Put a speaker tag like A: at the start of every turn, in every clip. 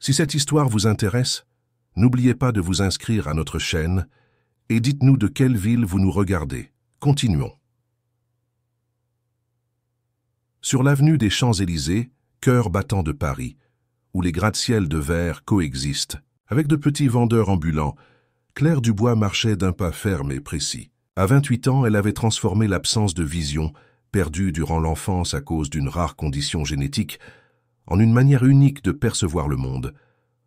A: Si cette histoire vous intéresse, n'oubliez pas de vous inscrire à notre chaîne et dites-nous de quelle ville vous nous regardez. Continuons. Sur l'avenue des Champs-Élysées, cœur battant de Paris, où les gratte-ciels de verre coexistent, avec de petits vendeurs ambulants, Claire Dubois marchait d'un pas ferme et précis. À 28 ans, elle avait transformé l'absence de vision, perdue durant l'enfance à cause d'une rare condition génétique, en une manière unique de percevoir le monde.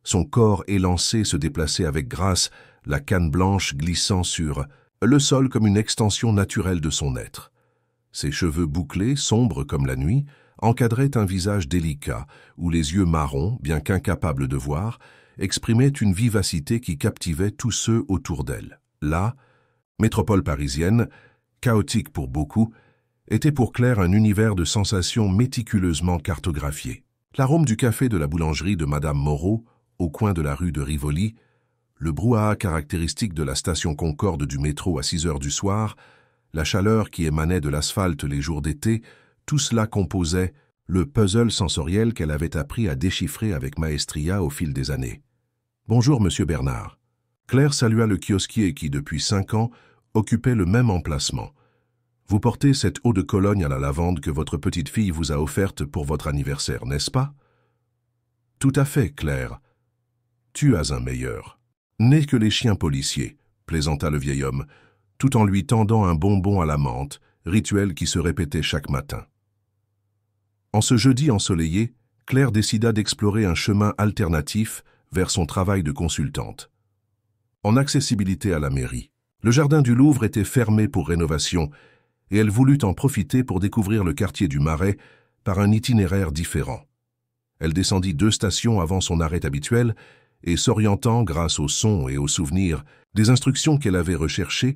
A: Son corps élancé se déplaçait avec grâce, la canne blanche glissant sur le sol comme une extension naturelle de son être. Ses cheveux bouclés, sombres comme la nuit, encadraient un visage délicat, où les yeux marrons, bien qu'incapables de voir, exprimaient une vivacité qui captivait tous ceux autour d'elle. Là, métropole parisienne, chaotique pour beaucoup, était pour Claire un univers de sensations méticuleusement cartographié. L'arôme du café de la boulangerie de Madame Moreau, au coin de la rue de Rivoli, le brouhaha caractéristique de la station Concorde du métro à 6 heures du soir, la chaleur qui émanait de l'asphalte les jours d'été, tout cela composait le puzzle sensoriel qu'elle avait appris à déchiffrer avec maestria au fil des années. « Bonjour, Monsieur Bernard. » Claire salua le kiosquier qui, depuis 5 ans, occupait le même emplacement. « Vous portez cette eau de Cologne à la lavande que votre petite fille vous a offerte pour votre anniversaire, n'est-ce pas? »« Tout à fait, Claire. Tu as un meilleur. N'est que les chiens policiers, » plaisanta le vieil homme, tout en lui tendant un bonbon à la menthe, rituel qui se répétait chaque matin. En ce jeudi ensoleillé, Claire décida d'explorer un chemin alternatif vers son travail de consultante. En accessibilité à la mairie, le jardin du Louvre était fermé pour rénovation et elle voulut en profiter pour découvrir le quartier du Marais par un itinéraire différent. Elle descendit 2 stations avant son arrêt habituel et s'orientant grâce aux sons et aux souvenirs des instructions qu'elle avait recherchées,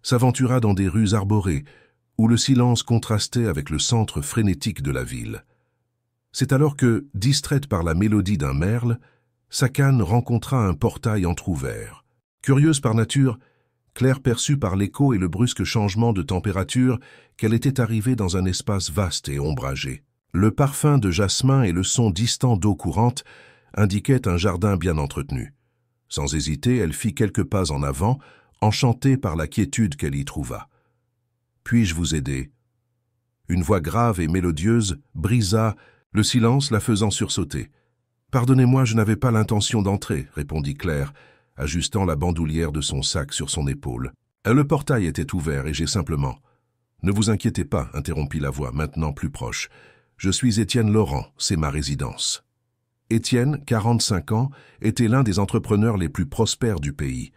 A: s'aventura dans des rues arborées où le silence contrastait avec le centre frénétique de la ville. C'est alors que, distraite par la mélodie d'un merle, sa canne rencontra un portail entr'ouvert. Curieuse par nature, Claire perçut par l'écho et le brusque changement de température qu'elle était arrivée dans un espace vaste et ombragé. Le parfum de jasmin et le son distant d'eau courante indiquaient un jardin bien entretenu. Sans hésiter, elle fit quelques pas en avant, enchantée par la quiétude qu'elle y trouva. « Puis-je vous aider ?» Une voix grave et mélodieuse brisa le silence, la faisant sursauter. « Pardonnez-moi, je n'avais pas l'intention d'entrer, » répondit Claire, ajustant la bandoulière de son sac sur son épaule. « Le portail était ouvert et j'ai simplement... »« Ne vous inquiétez pas, » interrompit la voix, maintenant plus proche. « Je suis Étienne Laurent, c'est ma résidence. » Étienne, 45 ans, était l'un des entrepreneurs les plus prospères du pays.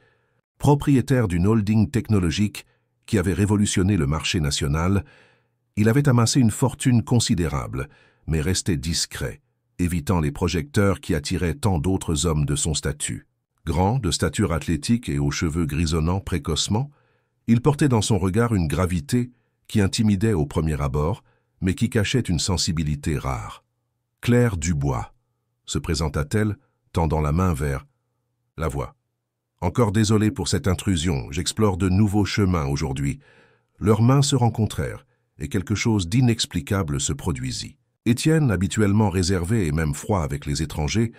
A: Propriétaire d'une holding technologique qui avait révolutionné le marché national, il avait amassé une fortune considérable, mais restait discret, évitant les projecteurs qui attiraient tant d'autres hommes de son statut. Grand, de stature athlétique et aux cheveux grisonnants précocement, il portait dans son regard une gravité qui intimidait au premier abord, mais qui cachait une sensibilité rare. « Claire Dubois », se présenta-t-elle, tendant la main vers la voix. « Encore désolé pour cette intrusion, j'explore de nouveaux chemins aujourd'hui. » Leurs mains se rencontrèrent, et quelque chose d'inexplicable se produisit. Étienne, habituellement réservé et même froid avec les étrangers,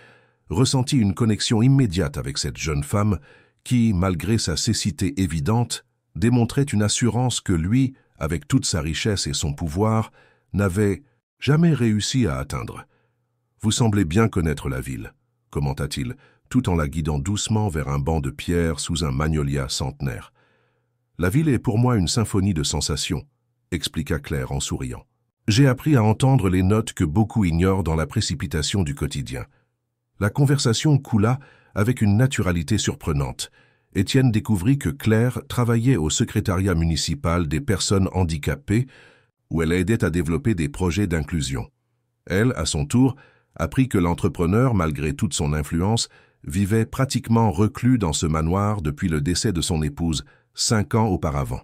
A: ressentit une connexion immédiate avec cette jeune femme qui, malgré sa cécité évidente, démontrait une assurance que lui, avec toute sa richesse et son pouvoir, n'avait jamais réussi à atteindre. « Vous semblez bien connaître la ville », commenta-t-il, tout en la guidant doucement vers un banc de pierre sous un magnolia centenaire. « La ville est pour moi une symphonie de sensations », expliqua Claire en souriant. « J'ai appris à entendre les notes que beaucoup ignorent dans la précipitation du quotidien. » La conversation coula avec une naturalité surprenante. Étienne découvrit que Claire travaillait au secrétariat municipal des personnes handicapées, où elle aidait à développer des projets d'inclusion. Elle, à son tour, apprit que l'entrepreneur, malgré toute son influence, vivait pratiquement reclus dans ce manoir depuis le décès de son épouse, 5 ans auparavant.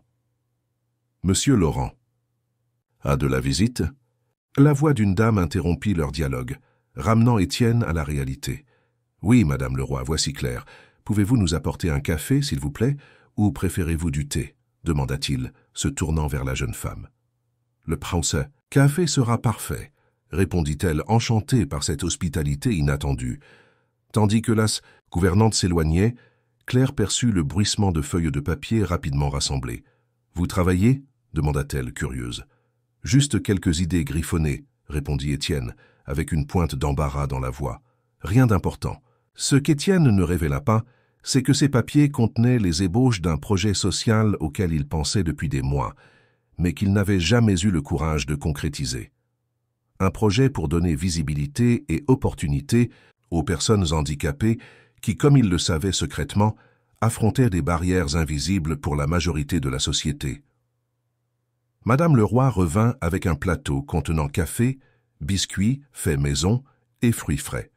A: « Monsieur Laurent. » « A de la visite ?» La voix d'une dame interrompit leur dialogue, ramenant Étienne à la réalité. « Oui, Madame le Roi, voici Claire. Pouvez-vous nous apporter un café, s'il vous plaît, ou préférez-vous du thé ?» demanda-t-il, se tournant vers la jeune femme. Le prince, « Café sera parfait, » répondit-elle, enchantée par cette hospitalité inattendue. Tandis que la gouvernante s'éloignait, Claire perçut le bruissement de feuilles de papier rapidement rassemblées. « Vous travaillez » demanda-t-elle, curieuse. « Juste quelques idées griffonnées » répondit Étienne, avec une pointe d'embarras dans la voix. « Rien d'important. » Ce qu'Étienne ne révéla pas, c'est que ces papiers contenaient les ébauches d'un projet social auquel il pensait depuis des mois, mais qu'il n'avait jamais eu le courage de concrétiser. Un projet pour donner visibilité et opportunité aux personnes handicapées qui, comme il le savait secrètement, affrontaient des barrières invisibles pour la majorité de la société. Madame Leroy revint avec un plateau contenant café, biscuits, faits maison et fruits frais.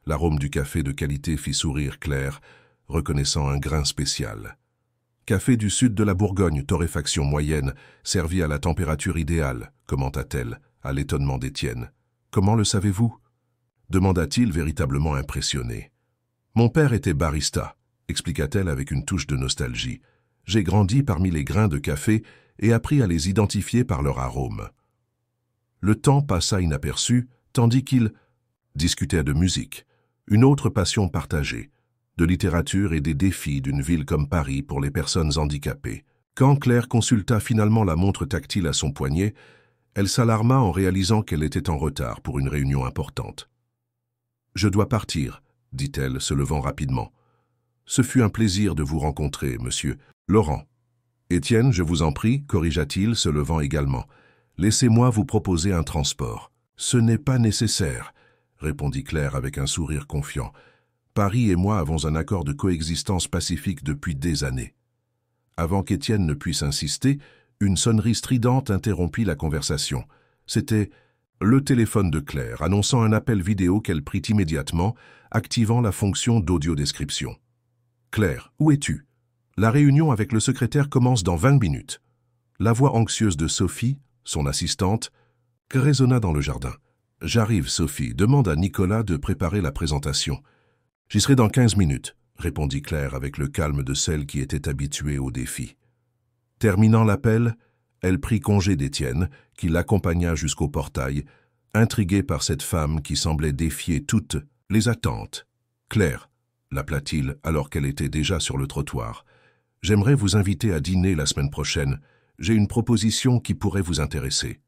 A: L'arôme du café de qualité fit sourire Claire, reconnaissant un grain spécial. Café du sud de la Bourgogne, torréfaction moyenne, servi à la température idéale, commenta-t-elle, à l'étonnement d'Étienne. « Comment le savez-vous » demanda-t-il véritablement impressionné. « Mon père était barista », expliqua-t-elle avec une touche de nostalgie. « J'ai grandi parmi les grains de café et appris à les identifier par leur arôme. » Le temps passa inaperçu, tandis qu'il discutait de musique, une autre passion partagée, de littérature et des défis d'une ville comme Paris pour les personnes handicapées. Quand Claire consulta finalement la montre tactile à son poignet, elle s'alarma en réalisant qu'elle était en retard pour une réunion importante. « Je dois partir », dit-elle, se levant rapidement. « Ce fut un plaisir de vous rencontrer, monsieur Laurent. »« Étienne, je vous en prie, » corrigea-t-il, se levant également. « Laissez-moi vous proposer un transport. »« Ce n'est pas nécessaire, » répondit Claire avec un sourire confiant. « Paris et moi avons un accord de coexistence pacifique depuis des années. » Avant qu'Étienne ne puisse insister, une sonnerie stridente interrompit la conversation. C'était le téléphone de Claire, annonçant un appel vidéo qu'elle prit immédiatement, activant la fonction d'audio-description. « Claire, où es-tu ? La réunion avec le secrétaire commence dans 20 minutes. » La voix anxieuse de Sophie, son assistante, résonna dans le jardin. « J'arrive, Sophie. Demande à Nicolas de préparer la présentation. »« J'y serai dans 15 minutes, » répondit Claire avec le calme de celle qui était habituée au défi. Terminant l'appel, elle prit congé d'Étienne, qui l'accompagna jusqu'au portail, intriguée par cette femme qui semblait défier toutes les attentes. « Claire, » l'appela-t-il alors qu'elle était déjà sur le trottoir, « j'aimerais vous inviter à dîner la semaine prochaine. J'ai une proposition qui pourrait vous intéresser. »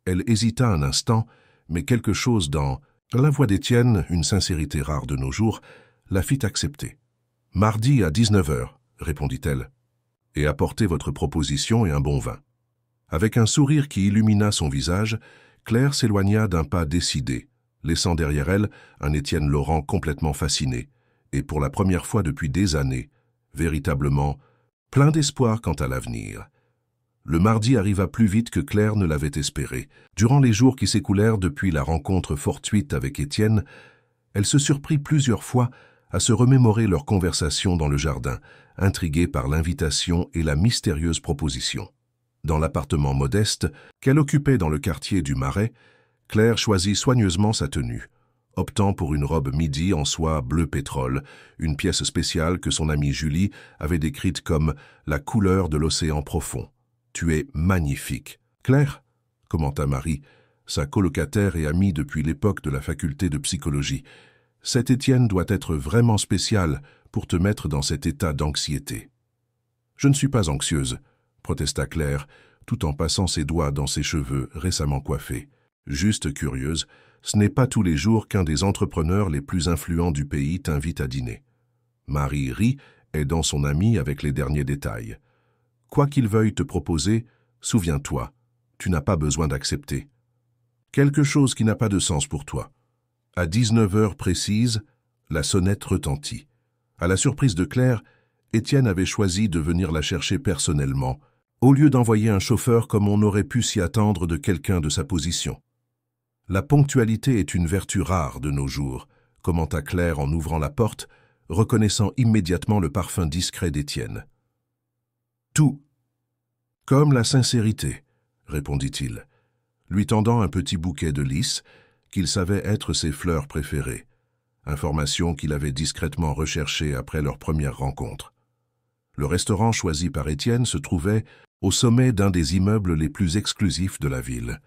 A: Elle hésita un instant, mais quelque chose dans la voix d'Étienne, une sincérité rare de nos jours, la fit accepter. « Mardi à 19h, » répondit-elle, « et apportez votre proposition et un bon vin. » Avec un sourire qui illumina son visage, Claire s'éloigna d'un pas décidé, laissant derrière elle un Étienne Laurent complètement fasciné, et pour la première fois depuis des années, véritablement plein d'espoir quant à l'avenir. Le mardi arriva plus vite que Claire ne l'avait espéré. Durant les jours qui s'écoulèrent depuis la rencontre fortuite avec Étienne, elle se surprit plusieurs fois à se remémorer leur conversation dans le jardin, intriguée par l'invitation et la mystérieuse proposition. Dans l'appartement modeste qu'elle occupait dans le quartier du Marais, Claire choisit soigneusement sa tenue, optant pour une robe midi en soie bleu pétrole, une pièce spéciale que son amie Julie avait décrite comme « la couleur de l'océan profond ». « Tu es magnifique. »« Claire » commenta Marie, sa colocataire et amie depuis l'époque de la faculté de psychologie. « Cet Étienne doit être vraiment spécial pour te mettre dans cet état d'anxiété. »« Je ne suis pas anxieuse, » protesta Claire, tout en passant ses doigts dans ses cheveux récemment coiffés. « Juste curieuse, ce n'est pas tous les jours qu'un des entrepreneurs les plus influents du pays t'invite à dîner. » Marie rit, aidant son amie avec les derniers détails. Quoi qu'il veuille te proposer, souviens-toi, tu n'as pas besoin d'accepter. Quelque chose qui n'a pas de sens pour toi. À 19h précises, la sonnette retentit. À la surprise de Claire, Étienne avait choisi de venir la chercher personnellement, au lieu d'envoyer un chauffeur comme on aurait pu s'y attendre de quelqu'un de sa position. La ponctualité est une vertu rare de nos jours, commenta Claire en ouvrant la porte, reconnaissant immédiatement le parfum discret d'Étienne. Tout. Comme la sincérité, répondit-il, lui tendant un petit bouquet de lys qu'il savait être ses fleurs préférées, information qu'il avait discrètement recherchée après leur première rencontre. Le restaurant choisi par Étienne se trouvait au sommet d'un des immeubles les plus exclusifs de la ville.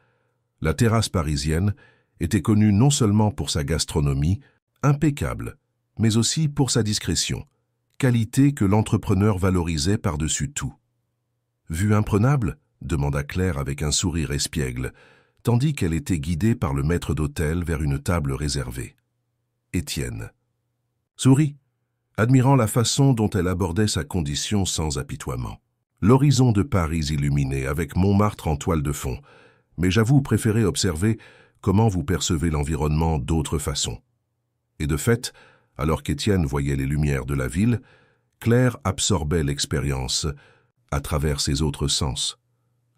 A: La terrasse parisienne était connue non seulement pour sa gastronomie, impeccable, mais aussi pour sa discrétion, qualité que l'entrepreneur valorisait par-dessus tout. « Vue imprenable ?» demanda Claire avec un sourire espiègle, tandis qu'elle était guidée par le maître d'hôtel vers une table réservée. Étienne sourit, admirant la façon dont elle abordait sa condition sans apitoiement. L'horizon de Paris illuminé avec Montmartre en toile de fond, mais j'avoue préférer observer comment vous percevez l'environnement d'autre façon. Et de fait, alors qu'Étienne voyait les lumières de la ville, Claire absorbait l'expérience à travers ses autres sens.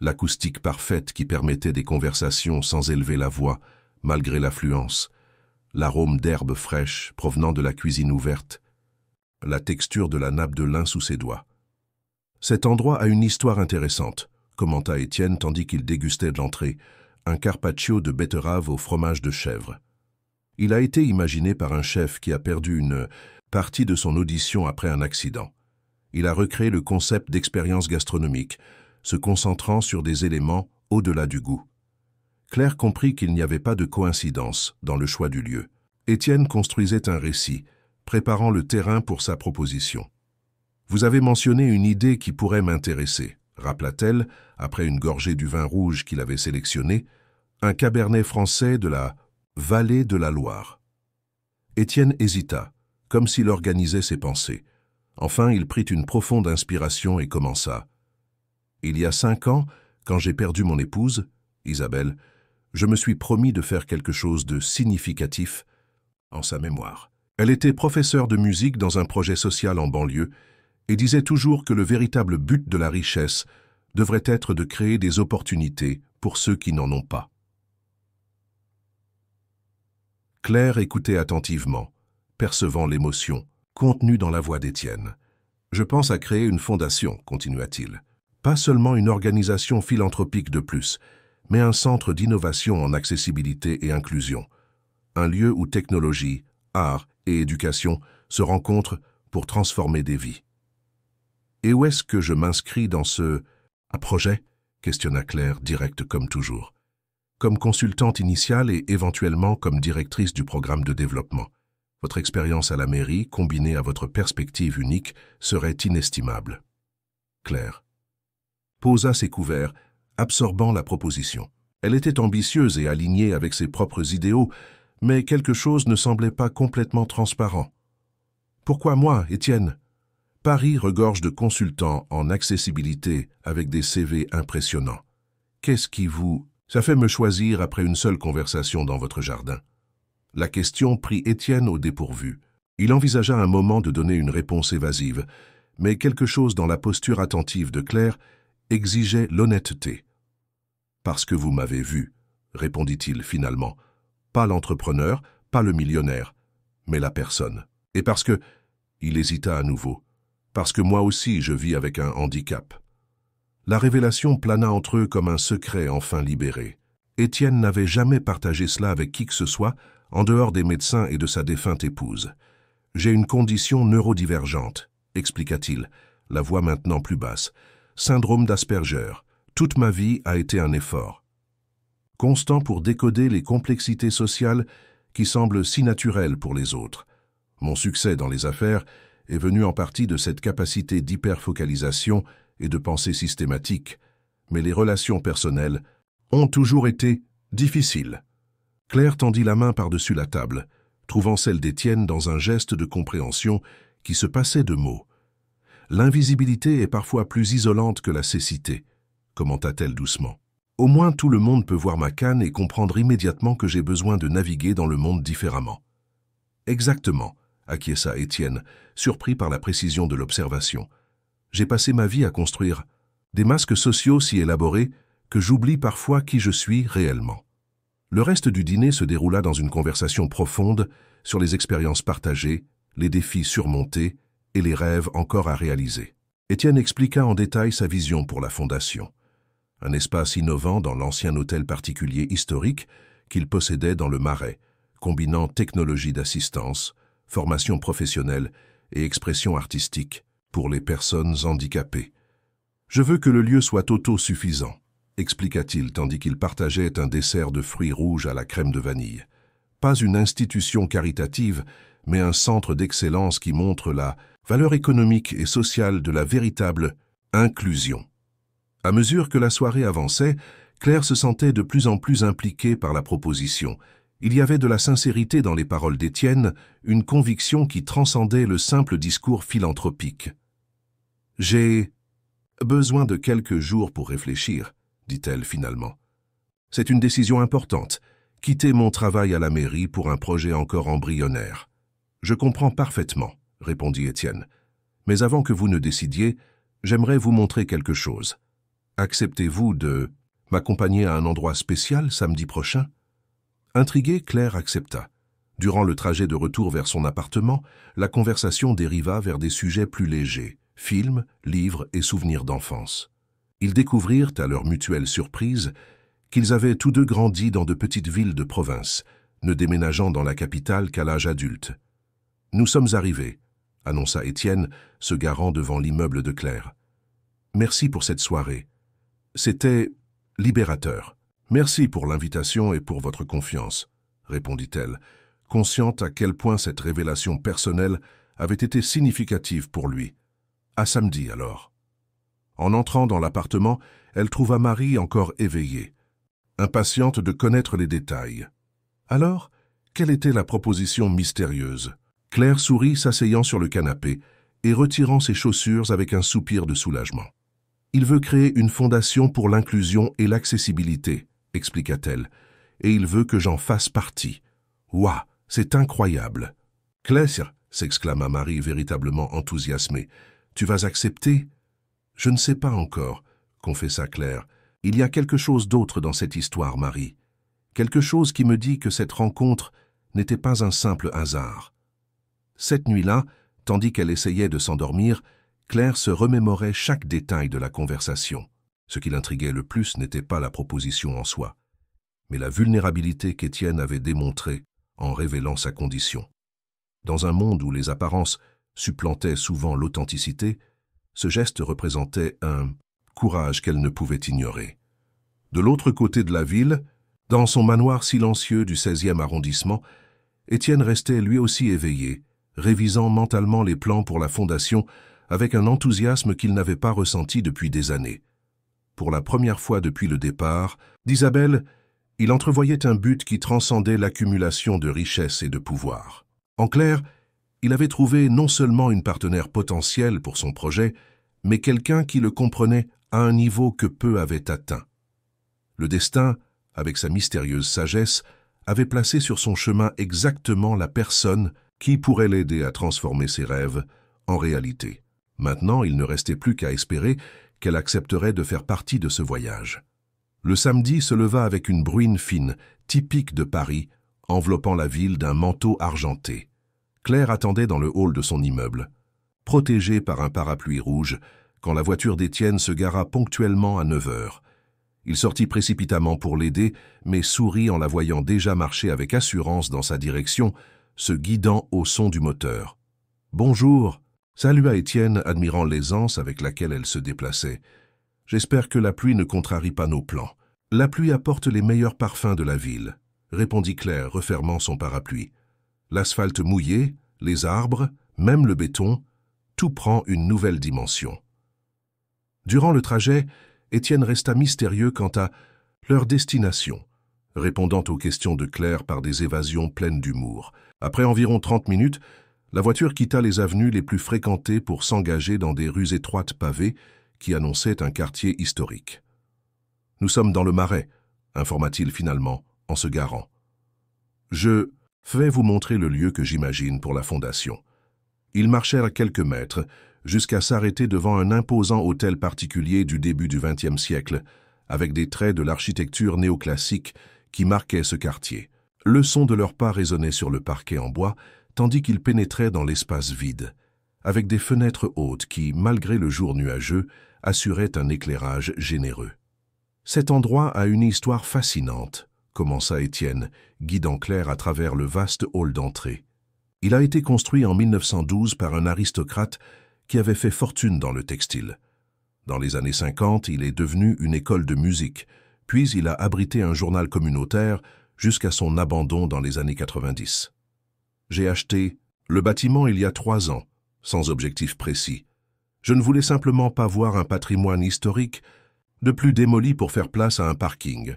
A: L'acoustique parfaite qui permettait des conversations sans élever la voix, malgré l'affluence, l'arôme d'herbes fraîches provenant de la cuisine ouverte, la texture de la nappe de lin sous ses doigts. « Cet endroit a une histoire intéressante », commenta Étienne tandis qu'il dégustait de l'entrée, un carpaccio de betterave au fromage de chèvre. Il a été imaginé par un chef qui a perdu une partie de son audition après un accident. Il a recréé le concept d'expérience gastronomique, se concentrant sur des éléments au-delà du goût. Claire comprit qu'il n'y avait pas de coïncidence dans le choix du lieu. Étienne construisait un récit, préparant le terrain pour sa proposition. « Vous avez mentionné une idée qui pourrait m'intéresser », rappela-t-elle, après une gorgée du vin rouge qu'il avait sélectionné, un cabernet français de la vallée de la Loire. Étienne hésita, comme s'il organisait ses pensées. Enfin, il prit une profonde inspiration et commença. « Il y a 5 ans, quand j'ai perdu mon épouse, Isabelle, je me suis promis de faire quelque chose de significatif en sa mémoire. Elle était professeure de musique dans un projet social en banlieue et disait toujours que le véritable but de la richesse devrait être de créer des opportunités pour ceux qui n'en ont pas. » Claire écoutait attentivement, percevant l'émotion contenue dans la voix d'Étienne. « Je pense à créer une fondation, continua-t-il. Pas seulement une organisation philanthropique de plus, mais un centre d'innovation en accessibilité et inclusion. Un lieu où technologie, art et éducation se rencontrent pour transformer des vies. » « Et où est-ce que je m'inscris dans ce projet ?» questionna Claire, directe comme toujours. « Comme consultante initiale et éventuellement comme directrice du programme de développement. Votre expérience à la mairie, combinée à votre perspective unique, serait inestimable. » Claire posa ses couverts, absorbant la proposition. Elle était ambitieuse et alignée avec ses propres idéaux, mais quelque chose ne semblait pas complètement transparent. « Pourquoi moi, Étienne ? Paris regorge de consultants en accessibilité avec des CV impressionnants. Qu'est-ce qui vous... Ça fait me choisir après une seule conversation dans votre jardin. » La question prit Étienne au dépourvu. Il envisagea un moment de donner une réponse évasive, mais quelque chose dans la posture attentive de Claire exigeait l'honnêteté. « Parce que vous m'avez vu, » répondit-il finalement. « Pas l'entrepreneur, pas le millionnaire, mais la personne. Et parce que... » Il hésita à nouveau. « Parce que moi aussi je vis avec un handicap. » La révélation plana entre eux comme un secret enfin libéré. Étienne n'avait jamais partagé cela avec qui que ce soit, en dehors des médecins et de sa défunte épouse. « J'ai une condition neurodivergente, » expliqua-t-il, la voix maintenant plus basse. « Syndrome d'Asperger. Toute ma vie a été un effort. Constant pour décoder les complexités sociales qui semblent si naturelles pour les autres. Mon succès dans les affaires est venu en partie de cette capacité d'hyperfocalisation et de pensée systématique, mais les relations personnelles ont toujours été difficiles. » Claire tendit la main par-dessus la table, trouvant celle d'Étienne dans un geste de compréhension qui se passait de mots. « L'invisibilité est parfois plus isolante que la cécité, » commenta-t-elle doucement. « Au moins tout le monde peut voir ma canne et comprendre immédiatement que j'ai besoin de naviguer dans le monde différemment. » « Exactement, » acquiesça Étienne, surpris par la précision de l'observation. « J'ai passé ma vie à construire des masques sociaux si élaborés que j'oublie parfois qui je suis réellement. » Le reste du dîner se déroula dans une conversation profonde sur les expériences partagées, les défis surmontés et les rêves encore à réaliser. Étienne expliqua en détail sa vision pour la fondation. Un espace innovant dans l'ancien hôtel particulier historique qu'il possédait dans le Marais, combinant technologie d'assistance, formation professionnelle et expression artistique pour les personnes handicapées. « Je veux que le lieu soit autosuffisant, » expliqua-t-il tandis qu'il partageait un dessert de fruits rouges à la crème de vanille. Pas une institution caritative, mais un centre d'excellence qui montre la valeur économique et sociale de la véritable inclusion. À mesure que la soirée avançait, Claire se sentait de plus en plus impliquée par la proposition. Il y avait de la sincérité dans les paroles d'Étienne, une conviction qui transcendait le simple discours philanthropique. « J'ai besoin de quelques jours pour réfléchir, » dit-elle finalement. « C'est une décision importante, quitter mon travail à la mairie pour un projet encore embryonnaire. »« Je comprends parfaitement, » répondit Étienne. « Mais avant que vous ne décidiez, j'aimerais vous montrer quelque chose. Acceptez-vous de m'accompagner à un endroit spécial samedi prochain ?» Intriguée, Claire accepta. Durant le trajet de retour vers son appartement, la conversation dériva vers des sujets plus légers, films, livres et souvenirs d'enfance. Ils découvrirent, à leur mutuelle surprise, qu'ils avaient tous deux grandi dans de petites villes de province, ne déménageant dans la capitale qu'à l'âge adulte. « Nous sommes arrivés », annonça Étienne, se garant devant l'immeuble de Claire. « Merci pour cette soirée. C'était libérateur. » « Merci pour l'invitation et pour votre confiance, » répondit-elle, consciente à quel point cette révélation personnelle avait été significative pour lui. À samedi alors. En entrant dans l'appartement, elle trouva Marie encore éveillée, impatiente de connaître les détails. Alors, quelle était la proposition mystérieuse? Claire sourit, s'asseyant sur le canapé et retirant ses chaussures avec un soupir de soulagement. « Il veut créer une fondation pour l'inclusion et l'accessibilité, » expliqua-t-elle, « et il veut que j'en fasse partie. Ouah, c'est incroyable !»« Claire, » s'exclama Marie véritablement enthousiasmée, « tu vas accepter ?»« Je ne sais pas encore, » confessa Claire. « Il y a quelque chose d'autre dans cette histoire, Marie. Quelque chose qui me dit que cette rencontre n'était pas un simple hasard. » Cette nuit-là, tandis qu'elle essayait de s'endormir, Claire se remémorait chaque détail de la conversation. Ce qui l'intriguait le plus n'était pas la proposition en soi, mais la vulnérabilité qu'Étienne avait démontrée en révélant sa condition. Dans un monde où les apparences supplantaient souvent l'authenticité, ce geste représentait un courage qu'elle ne pouvait ignorer. De l'autre côté de la ville, dans son manoir silencieux du 16e arrondissement, Étienne restait lui aussi éveillé, révisant mentalement les plans pour la fondation avec un enthousiasme qu'il n'avait pas ressenti depuis des années. Pour la première fois depuis le départ d'Isabelle, il entrevoyait un but qui transcendait l'accumulation de richesses et de pouvoir. En clair, il avait trouvé non seulement une partenaire potentielle pour son projet, mais quelqu'un qui le comprenait à un niveau que peu avaient atteint. Le destin, avec sa mystérieuse sagesse, avait placé sur son chemin exactement la personne qui pourrait l'aider à transformer ses rêves en réalité. Maintenant, il ne restait plus qu'à espérer qu'elle accepterait de faire partie de ce voyage. Le samedi se leva avec une bruine fine, typique de Paris, enveloppant la ville d'un manteau argenté. Claire attendait dans le hall de son immeuble, protégée par un parapluie rouge, quand la voiture d'Étienne se gara ponctuellement à 9 heures. Il sortit précipitamment pour l'aider, mais sourit en la voyant déjà marcher avec assurance dans sa direction, se guidant au son du moteur. « Bonjour !» salua Étienne, admirant l'aisance avec laquelle elle se déplaçait. « J'espère que la pluie ne contrarie pas nos plans. »« La pluie apporte les meilleurs parfums de la ville, » répondit Claire, refermant son parapluie. « L'asphalte mouillé, les arbres, même le béton, tout prend une nouvelle dimension. » Durant le trajet, Étienne resta mystérieux quant à leur destination, répondant aux questions de Claire par des évasions pleines d'humour. Après environ 30 minutes, la voiture quitta les avenues les plus fréquentées pour s'engager dans des rues étroites pavées qui annonçaient un quartier historique. « Nous sommes dans le Marais », informa-t-il finalement, en se garant. « Je vais vous montrer le lieu que j'imagine pour la fondation. » Ils marchèrent quelques mètres, jusqu'à s'arrêter devant un imposant hôtel particulier du début du XXe siècle, avec des traits de l'architecture néoclassique qui marquaient ce quartier. Le son de leurs pas résonnait sur le parquet en bois, tandis qu'ils pénétraient dans l'espace vide, avec des fenêtres hautes qui, malgré le jour nuageux, assuraient un éclairage généreux. « Cet endroit a une histoire fascinante », commença Étienne, guidant Claire à travers le vaste hall d'entrée. Il a été construit en 1912 par un aristocrate qui avait fait fortune dans le textile. Dans les années 50, il est devenu une école de musique, puis il a abrité un journal communautaire, jusqu'à son abandon dans les années 90. J'ai acheté le bâtiment il y a 3 ans, sans objectif précis. Je ne voulais simplement pas voir un patrimoine historique de plus démoli pour faire place à un parking.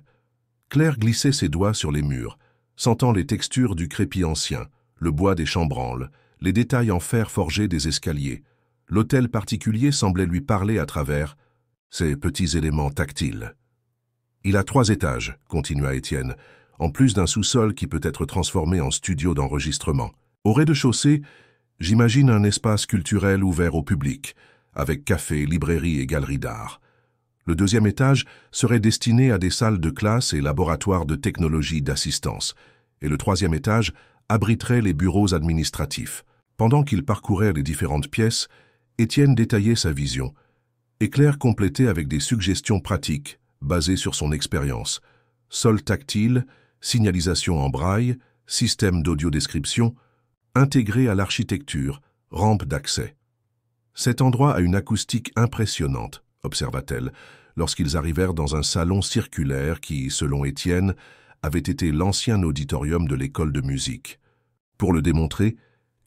A: Claire glissait ses doigts sur les murs, sentant les textures du crépi ancien, le bois des chambranles, les détails en fer forgé des escaliers. L'hôtel particulier semblait lui parler à travers ces petits éléments tactiles. Il a 3 étages, continua Étienne, en plus d'un sous-sol qui peut être transformé en studio d'enregistrement. Au rez-de-chaussée, j'imagine un espace culturel ouvert au public, avec café, librairie et galerie d'art. Le 2e étage serait destiné à des salles de classe et laboratoires de technologie d'assistance, et le 3e étage abriterait les bureaux administratifs. Pendant qu'il parcourait les différentes pièces, Étienne détaillait sa vision, et Claire complétait avec des suggestions pratiques, basées sur son expérience. Sol tactile, signalisation en braille, système d'audio-description, intégré à l'architecture, rampe d'accès. Cet endroit a une acoustique impressionnante, observa-t-elle, lorsqu'ils arrivèrent dans un salon circulaire qui, selon Étienne, avait été l'ancien auditorium de l'école de musique. Pour le démontrer,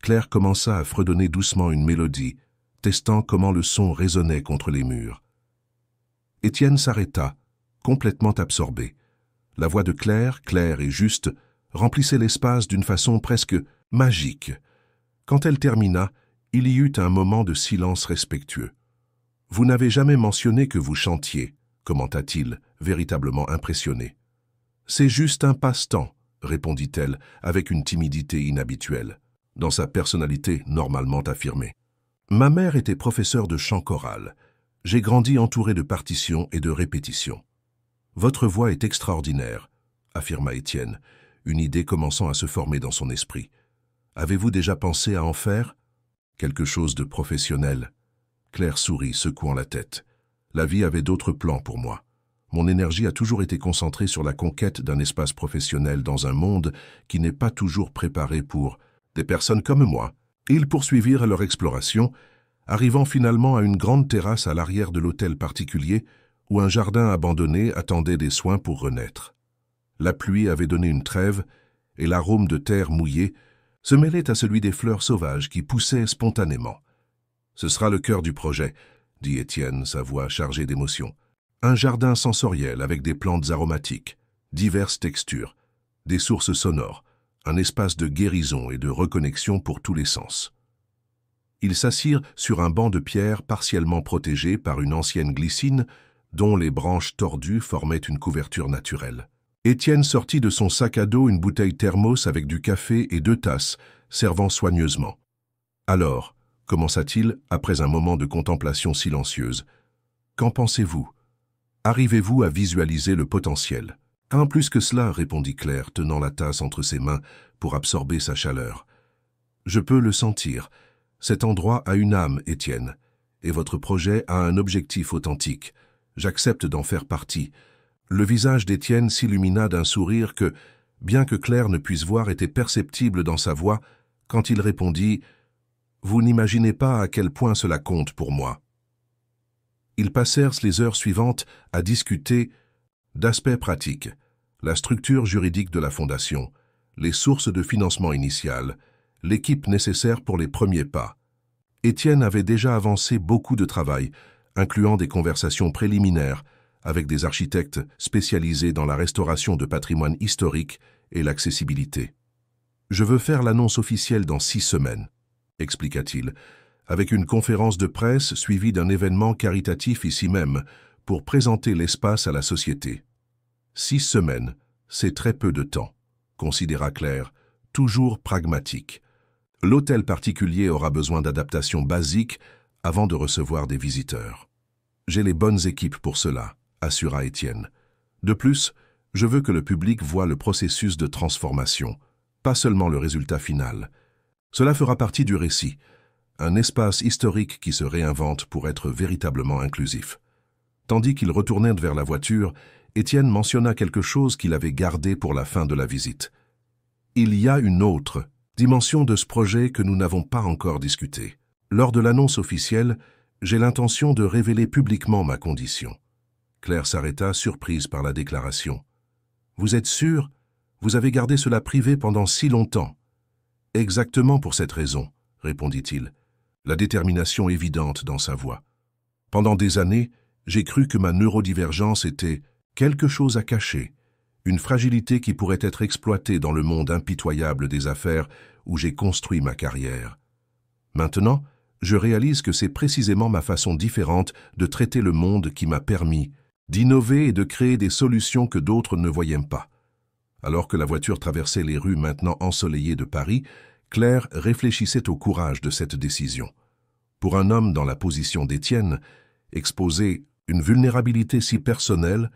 A: Claire commença à fredonner doucement une mélodie, testant comment le son résonnait contre les murs. Étienne s'arrêta, complètement absorbé. La voix de Claire, claire et juste, remplissait l'espace d'une façon presque magique. Quand elle termina, il y eut un moment de silence respectueux. « Vous n'avez jamais mentionné que vous chantiez », commenta-t-il, véritablement impressionné. « C'est juste un passe-temps », répondit-elle, avec une timidité inhabituelle, dans sa personnalité normalement affirmée. « Ma mère était professeure de chant choral. J'ai grandi entouré de partitions et de répétitions. »« Votre voix est extraordinaire », affirma Étienne, une idée commençant à se former dans son esprit. « Avez-vous déjà pensé à en faire quelque chose de professionnel ?» Claire sourit, secouant la tête. « La vie avait d'autres plans pour moi. Mon énergie a toujours été concentrée sur la conquête d'un espace professionnel dans un monde qui n'est pas toujours préparé pour des personnes comme moi. » Ils poursuivirent leur exploration, arrivant finalement à une grande terrasse à l'arrière de l'hôtel particulier où un jardin abandonné attendait des soins pour renaître. La pluie avait donné une trêve et l'arôme de terre mouillée se mêlait à celui des fleurs sauvages qui poussaient spontanément. « Ce sera le cœur du projet », dit Étienne, sa voix chargée d'émotion. « Un jardin sensoriel avec des plantes aromatiques, diverses textures, des sources sonores, un espace de guérison et de reconnexion pour tous les sens. » Ils s'assirent sur un banc de pierre partiellement protégé par une ancienne glycine dont les branches tordues formaient une couverture naturelle. Étienne sortit de son sac à dos une bouteille thermos avec du café et 2 tasses, servant soigneusement. « Alors, » commença-t-il après un moment de contemplation silencieuse, « qu'en pensez-vous? Arrivez-vous à visualiser le potentiel ?» « Un plus que cela, » répondit Claire, tenant la tasse entre ses mains pour absorber sa chaleur. « Je peux le sentir. Cet endroit a une âme, Étienne, et votre projet a un objectif authentique. J'accepte d'en faire partie. » Le visage d'Étienne s'illumina d'un sourire que, bien que Claire ne puisse voir, était perceptible dans sa voix quand il répondit « Vous n'imaginez pas à quel point cela compte pour moi. » Ils passèrent les heures suivantes à discuter d'aspects pratiques, la structure juridique de la fondation, les sources de financement initial, l'équipe nécessaire pour les premiers pas. Étienne avait déjà avancé beaucoup de travail, incluant des conversations préliminaires avec des architectes spécialisés dans la restauration de patrimoine historique et l'accessibilité. « Je veux faire l'annonce officielle dans 6 semaines, » expliqua-t-il, avec une conférence de presse suivie d'un événement caritatif ici même pour présenter l'espace à la société. 6 semaines, c'est très peu de temps, considéra Claire, toujours pragmatique. L'hôtel particulier aura besoin d'adaptations basiques avant de recevoir des visiteurs. J'ai les bonnes équipes pour cela, assura Étienne. De plus, je veux que le public voie le processus de transformation, pas seulement le résultat final. Cela fera partie du récit, un espace historique qui se réinvente pour être véritablement inclusif. Tandis qu'ils retournèrent vers la voiture, Étienne mentionna quelque chose qu'il avait gardé pour la fin de la visite. Il y a une autre dimension de ce projet que nous n'avons pas encore discutée. Lors de l'annonce officielle, j'ai l'intention de révéler publiquement ma condition. Claire s'arrêta, surprise par la déclaration. « Vous êtes sûr? Vous avez gardé cela privé pendant si longtemps. Exactement pour cette raison, répondit-il, la détermination évidente dans sa voix. Pendant des années, j'ai cru que ma neurodivergence était quelque chose à cacher, une fragilité qui pourrait être exploitée dans le monde impitoyable des affaires où j'ai construit ma carrière. Maintenant, je réalise que c'est précisément ma façon différente de traiter le monde qui m'a permis d'innover et de créer des solutions que d'autres ne voyaient pas. Alors que la voiture traversait les rues maintenant ensoleillées de Paris, Claire réfléchissait au courage de cette décision. Pour un homme dans la position d'Étienne, exposer une vulnérabilité si personnelle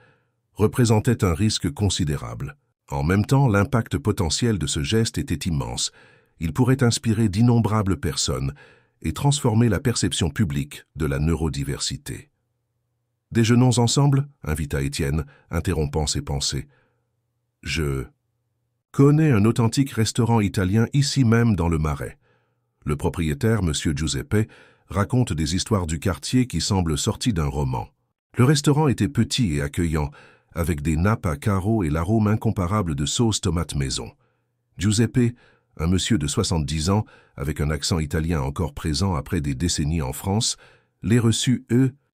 A: représentait un risque considérable. En même temps, l'impact potentiel de ce geste était immense. Il pourrait inspirer d'innombrables personnes et transformer la perception publique de la neurodiversité. « Déjeunons ensemble » invita Étienne, interrompant ses pensées. « Je connais un authentique restaurant italien ici même dans le Marais. Le propriétaire, M. Giuseppe, raconte des histoires du quartier qui semblent sorties d'un roman. Le restaurant était petit et accueillant, avec des nappes à carreaux et l'arôme incomparable de sauce tomate maison. Giuseppe, un monsieur de 70 ans, avec un accent italien encore présent après des décennies en France, les reçut,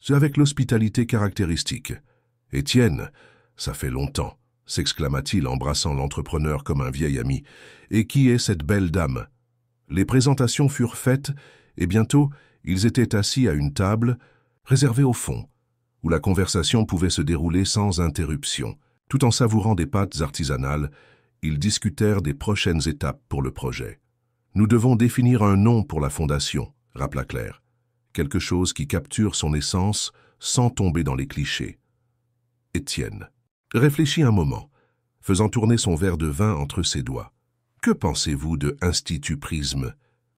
A: avec l'hospitalité caractéristique. « Étienne, ça fait longtemps », s'exclama-t-il embrassant l'entrepreneur comme un vieil ami. « Et qui est cette belle dame ?» Les présentations furent faites, et bientôt, ils étaient assis à une table, réservée au fond, où la conversation pouvait se dérouler sans interruption. Tout en savourant des pâtes artisanales, ils discutèrent des prochaines étapes pour le projet. « Nous devons définir un nom pour la fondation », rappela Claire. « Quelque chose qui capture son essence sans tomber dans les clichés. » Étienne réfléchit un moment, faisant tourner son verre de vin entre ses doigts. « Que pensez-vous de Institut Prisme ?»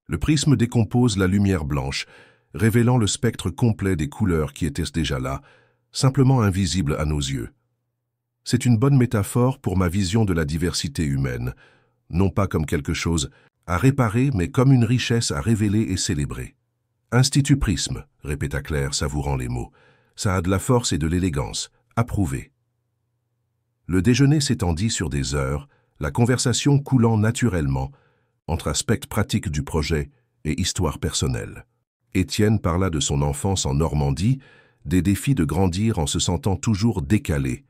A: Le prisme décompose la lumière blanche, révélant le spectre complet des couleurs qui étaient déjà là, simplement invisibles à nos yeux. C'est une bonne métaphore pour ma vision de la diversité humaine, non pas comme quelque chose à réparer, mais comme une richesse à révéler et célébrer. « Institut Prisme », répéta Claire, savourant les mots. « Ça a de la force et de l'élégance. Approuvé. » Le déjeuner s'étendit sur des heures, la conversation coulant naturellement entre aspects pratiques du projet et histoire personnelle. Étienne parla de son enfance en Normandie, des défis de grandir en se sentant toujours décalé,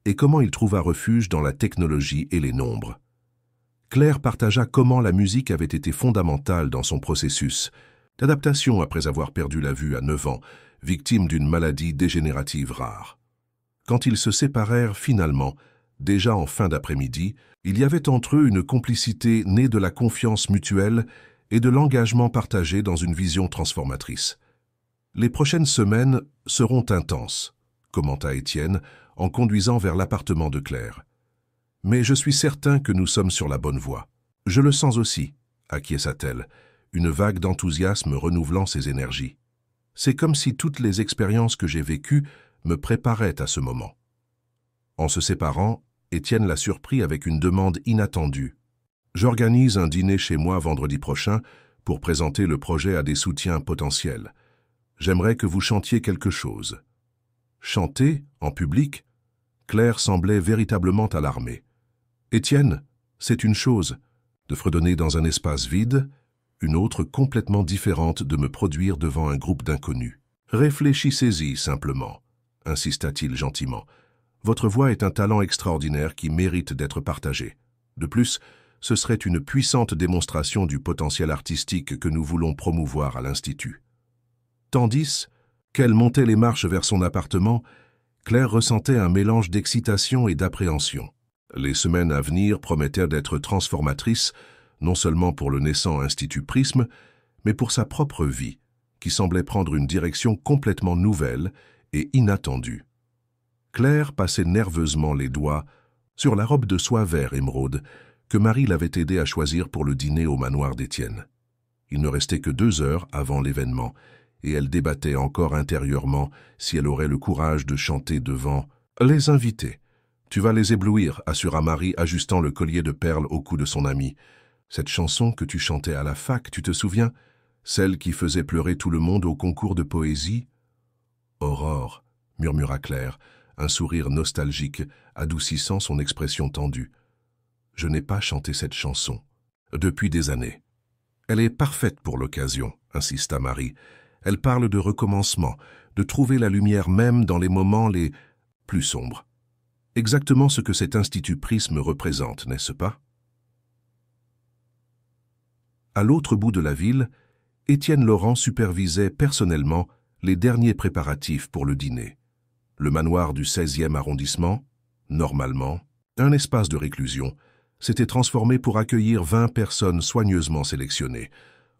A: et comment il trouva refuge dans la technologie et les nombres. Claire partagea comment la musique avait été fondamentale dans son processus d'adaptation après avoir perdu la vue à 9 ans, victime d'une maladie dégénérative rare. Quand ils se séparèrent finalement, déjà en fin d'après-midi, il y avait entre eux une complicité née de la confiance mutuelle et de l'engagement partagé dans une vision transformatrice. « Les prochaines semaines seront intenses », commenta Étienne en conduisant vers l'appartement de Claire. « Mais je suis certain que nous sommes sur la bonne voie. Je le sens aussi », acquiesça-t-elle, une vague d'enthousiasme renouvelant ses énergies. « C'est comme si toutes les expériences que j'ai vécues me préparaient à ce moment. » En se séparant, Étienne la surprit avec une demande inattendue. « J'organise un dîner chez moi vendredi prochain pour présenter le projet à des soutiens potentiels. J'aimerais que vous chantiez quelque chose. » Chanter, en public? Claire semblait véritablement alarmée. « Étienne, c'est une chose, de fredonner dans un espace vide, une autre complètement différente de me produire devant un groupe d'inconnus. Réfléchissez-y simplement, » insista-t-il gentiment. « Votre voix est un talent extraordinaire qui mérite d'être partagé. De plus, ce serait une puissante démonstration du potentiel artistique que nous voulons promouvoir à l'Institut. » Tandis qu'elle montait les marches vers son appartement, Claire ressentait un mélange d'excitation et d'appréhension. Les semaines à venir promettaient d'être transformatrices, non seulement pour le naissant Institut Prisme, mais pour sa propre vie, qui semblait prendre une direction complètement nouvelle et inattendue. Claire passait nerveusement les doigts sur la robe de soie vert émeraude que Marie l'avait aidée à choisir pour le dîner au manoir d'Étienne. Il ne restait que 2 heures avant l'événement, et elle débattait encore intérieurement si elle aurait le courage de chanter devant les invités. « Tu vas les éblouir », assura Marie, ajustant le collier de perles au cou de son amie. « Cette chanson que tu chantais à la fac, tu te souviens? Celle qui faisait pleurer tout le monde au concours de poésie ?»« Aurore », murmura Claire, un sourire nostalgique adoucissant son expression tendue. « Je n'ai pas chanté cette chanson depuis des années. Elle est parfaite pour l'occasion, insista Marie. Elle parle de recommencement, de trouver la lumière même dans les moments les plus sombres. Exactement ce que cet Institut Prisme représente, n'est-ce pas? À l'autre bout de la ville, Étienne Laurent supervisait personnellement les derniers préparatifs pour le dîner. Le manoir du 16e arrondissement, normalement, un espace de réclusion, s'était transformé pour accueillir 20 personnes soigneusement sélectionnées.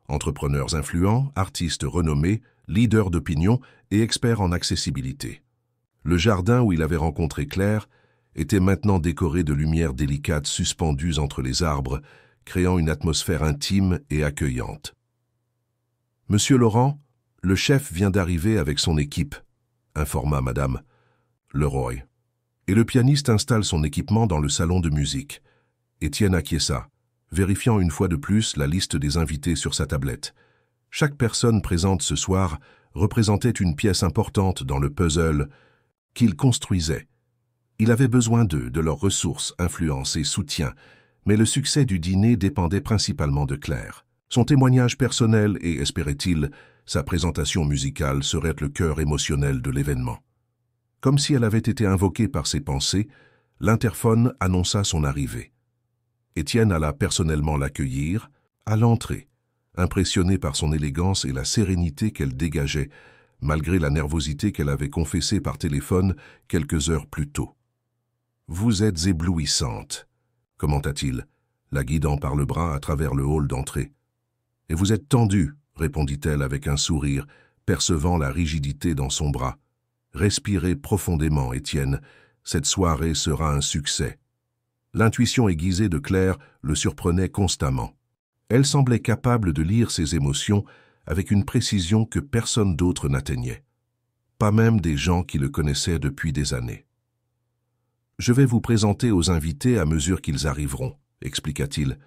A: Entrepreneurs influents, artistes renommés, leaders d'opinion et experts en accessibilité. Le jardin où il avait rencontré Claire était maintenant décoré de lumières délicates suspendues entre les arbres, créant une atmosphère intime et accueillante. « Monsieur Laurent, le chef vient d'arriver avec son équipe », informa Madame Leroy. Et le pianiste installe son équipement dans le salon de musique. Étienne acquiesça, vérifiant une fois de plus la liste des invités sur sa tablette. Chaque personne présente ce soir représentait une pièce importante dans le puzzle qu'il construisait. Il avait besoin d'eux, de leurs ressources, influence et soutien, mais le succès du dîner dépendait principalement de Claire. Son témoignage personnel et, espérait-il, sa présentation musicale seraient le cœur émotionnel de l'événement. Comme si elle avait été invoquée par ses pensées, l'interphone annonça son arrivée. Étienne alla personnellement l'accueillir, à l'entrée, impressionné par son élégance et la sérénité qu'elle dégageait, malgré la nervosité qu'elle avait confessée par téléphone quelques heures plus tôt. « Vous êtes éblouissante », commenta-t-il, la guidant par le bras à travers le hall d'entrée. « Et vous êtes tendue », répondit-elle avec un sourire, percevant la rigidité dans son bras. « Respirez profondément, Étienne, cette soirée sera un succès. » L'intuition aiguisée de Claire le surprenait constamment. Elle semblait capable de lire ses émotions avec une précision que personne d'autre n'atteignait. Pas même des gens qui le connaissaient depuis des années. « Je vais vous présenter aux invités à mesure qu'ils arriveront, » expliqua-t-il,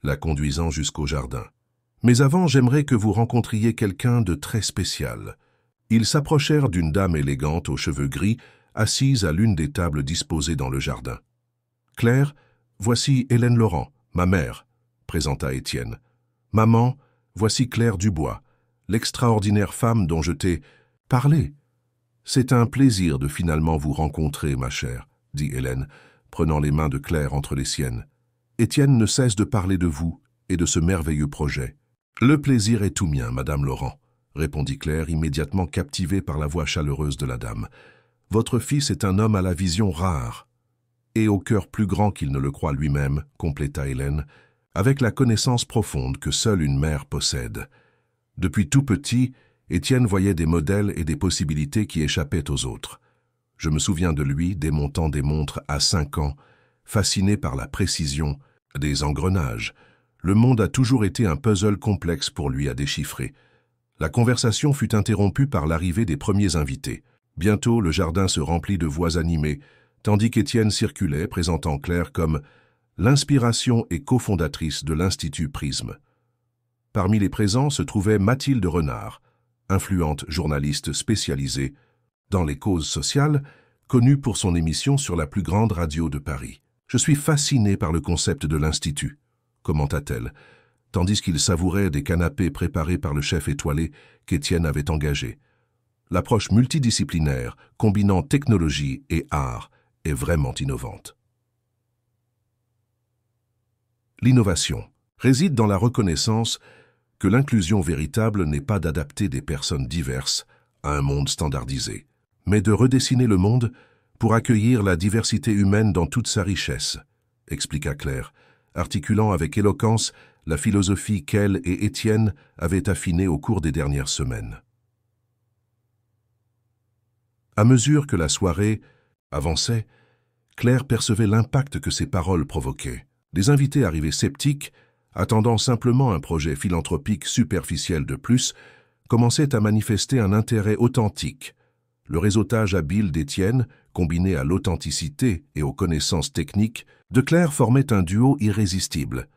A: la conduisant jusqu'au jardin. « Mais avant, j'aimerais que vous rencontriez quelqu'un de très spécial. » Ils s'approchèrent d'une dame élégante aux cheveux gris, assise à l'une des tables disposées dans le jardin. « Claire, voici Hélène Laurent, ma mère, » présenta Étienne. « Maman, voici Claire Dubois, l'extraordinaire femme dont je t'ai parlé. C'est un plaisir de finalement vous rencontrer, ma chère, » dit Hélène, prenant les mains de Claire entre les siennes. « Étienne ne cesse de parler de vous et de ce merveilleux projet. »« Le plaisir est tout mien, Madame Laurent, » répondit Claire, immédiatement captivée par la voix chaleureuse de la dame. « Votre fils est un homme à la vision rare. » Et au cœur plus grand qu'il ne le croit lui-même, compléta Hélène, avec la connaissance profonde que seule une mère possède. Depuis tout petit, Étienne voyait des modèles et des possibilités qui échappaient aux autres. Je me souviens de lui démontant des montres à 5 ans, fasciné par la précision des engrenages. Le monde a toujours été un puzzle complexe pour lui à déchiffrer. La conversation fut interrompue par l'arrivée des premiers invités. Bientôt, le jardin se remplit de voix animées, tandis qu'Étienne circulait, présentant Claire comme l'inspiration et cofondatrice de l'Institut Prisme. Parmi les présents se trouvait Mathilde Renard, influente journaliste spécialisée dans les causes sociales, connue pour son émission sur la plus grande radio de Paris. « Je suis fasciné par le concept de l'Institut », commenta-t-elle, tandis qu'il savourait des canapés préparés par le chef étoilé qu'Étienne avait engagé. L'approche multidisciplinaire, combinant technologie et art, est vraiment innovante. L'innovation réside dans la reconnaissance que l'inclusion véritable n'est pas d'adapter des personnes diverses à un monde standardisé, mais de redessiner le monde pour accueillir la diversité humaine dans toute sa richesse, expliqua Claire, articulant avec éloquence la philosophie qu'elle et Étienne avaient affinée au cours des dernières semaines. À mesure que la soirée avançait, Claire percevait l'impact que ses paroles provoquaient. Des invités arrivés sceptiques, attendant simplement un projet philanthropique superficiel de plus, commençaient à manifester un intérêt authentique. Le réseautage habile d'Étienne, combiné à l'authenticité et aux connaissances techniques, de Claire formait un duo irrésistible.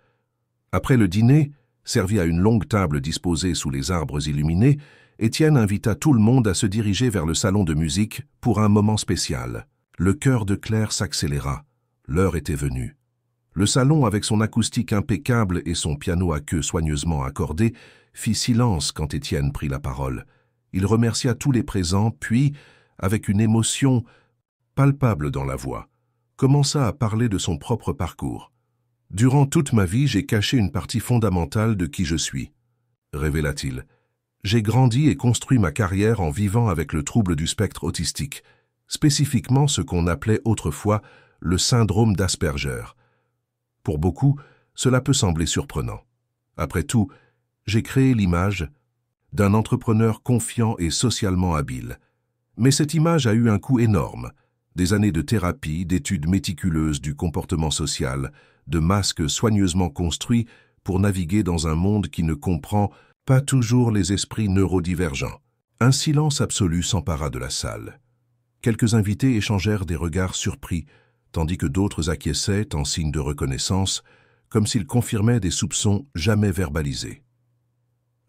A: Après le dîner, servi à une longue table disposée sous les arbres illuminés, Étienne invita tout le monde à se diriger vers le salon de musique pour un moment spécial. Le cœur de Claire s'accéléra. L'heure était venue. Le salon, avec son acoustique impeccable et son piano à queue soigneusement accordé, fit silence quand Étienne prit la parole. Il remercia tous les présents, puis, avec une émotion palpable dans la voix, commença à parler de son propre parcours. « Durant toute ma vie, j'ai caché une partie fondamentale de qui je suis », révéla-t-il. « J'ai grandi et construit ma carrière en vivant avec le trouble du spectre autistique, spécifiquement ce qu'on appelait autrefois le syndrome d'Asperger. Pour beaucoup, cela peut sembler surprenant. Après tout, j'ai créé l'image d'un entrepreneur confiant et socialement habile. Mais cette image a eu un coût énorme. Des années de thérapie, d'études méticuleuses du comportement social, de masques soigneusement construits pour naviguer dans un monde qui ne comprend pas toujours les esprits neurodivergents. » Un silence absolu s'empara de la salle. Quelques invités échangèrent des regards surpris, tandis que d'autres acquiesçaient en signe de reconnaissance, comme s'ils confirmaient des soupçons jamais verbalisés.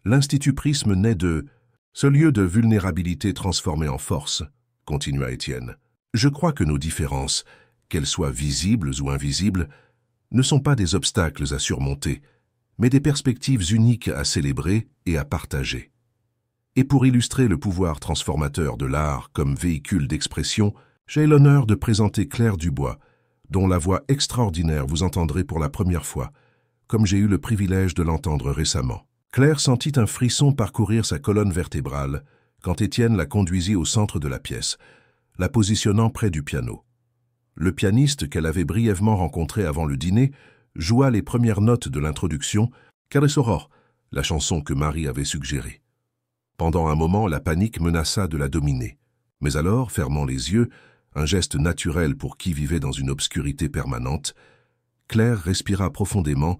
A: L'Institut Prisme naît de ce lieu de vulnérabilité transformé en force, continua Étienne. Je crois que nos différences, qu'elles soient visibles ou invisibles, ne sont pas des obstacles à surmonter, mais des perspectives uniques à célébrer et à partager. Et pour illustrer le pouvoir transformateur de l'art comme véhicule d'expression, j'ai l'honneur de présenter Claire Dubois, dont la voix extraordinaire vous entendrez pour la première fois, comme j'ai eu le privilège de l'entendre récemment. Claire sentit un frisson parcourir sa colonne vertébrale quand Étienne la conduisit au centre de la pièce, la positionnant près du piano. Le pianiste qu'elle avait brièvement rencontré avant le dîner joua les premières notes de l'introduction « Caresse Aurore », la chanson que Marie avait suggérée. Pendant un moment, la panique menaça de la dominer. Mais alors, fermant les yeux, un geste naturel pour qui vivait dans une obscurité permanente, Claire respira profondément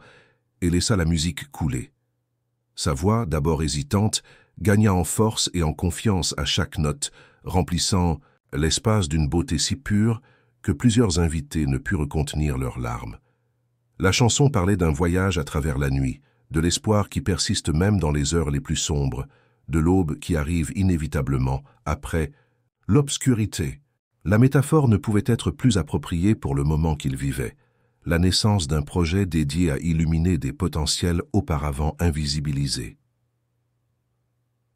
A: et laissa la musique couler. Sa voix, d'abord hésitante, gagna en force et en confiance à chaque note, remplissant l'espace d'une beauté si pure que plusieurs invités ne purent contenir leurs larmes. La chanson parlait d'un voyage à travers la nuit, de l'espoir qui persiste même dans les heures les plus sombres, de l'aube qui arrive inévitablement après l'obscurité. La métaphore ne pouvait être plus appropriée pour le moment qu'il vivait, la naissance d'un projet dédié à illuminer des potentiels auparavant invisibilisés.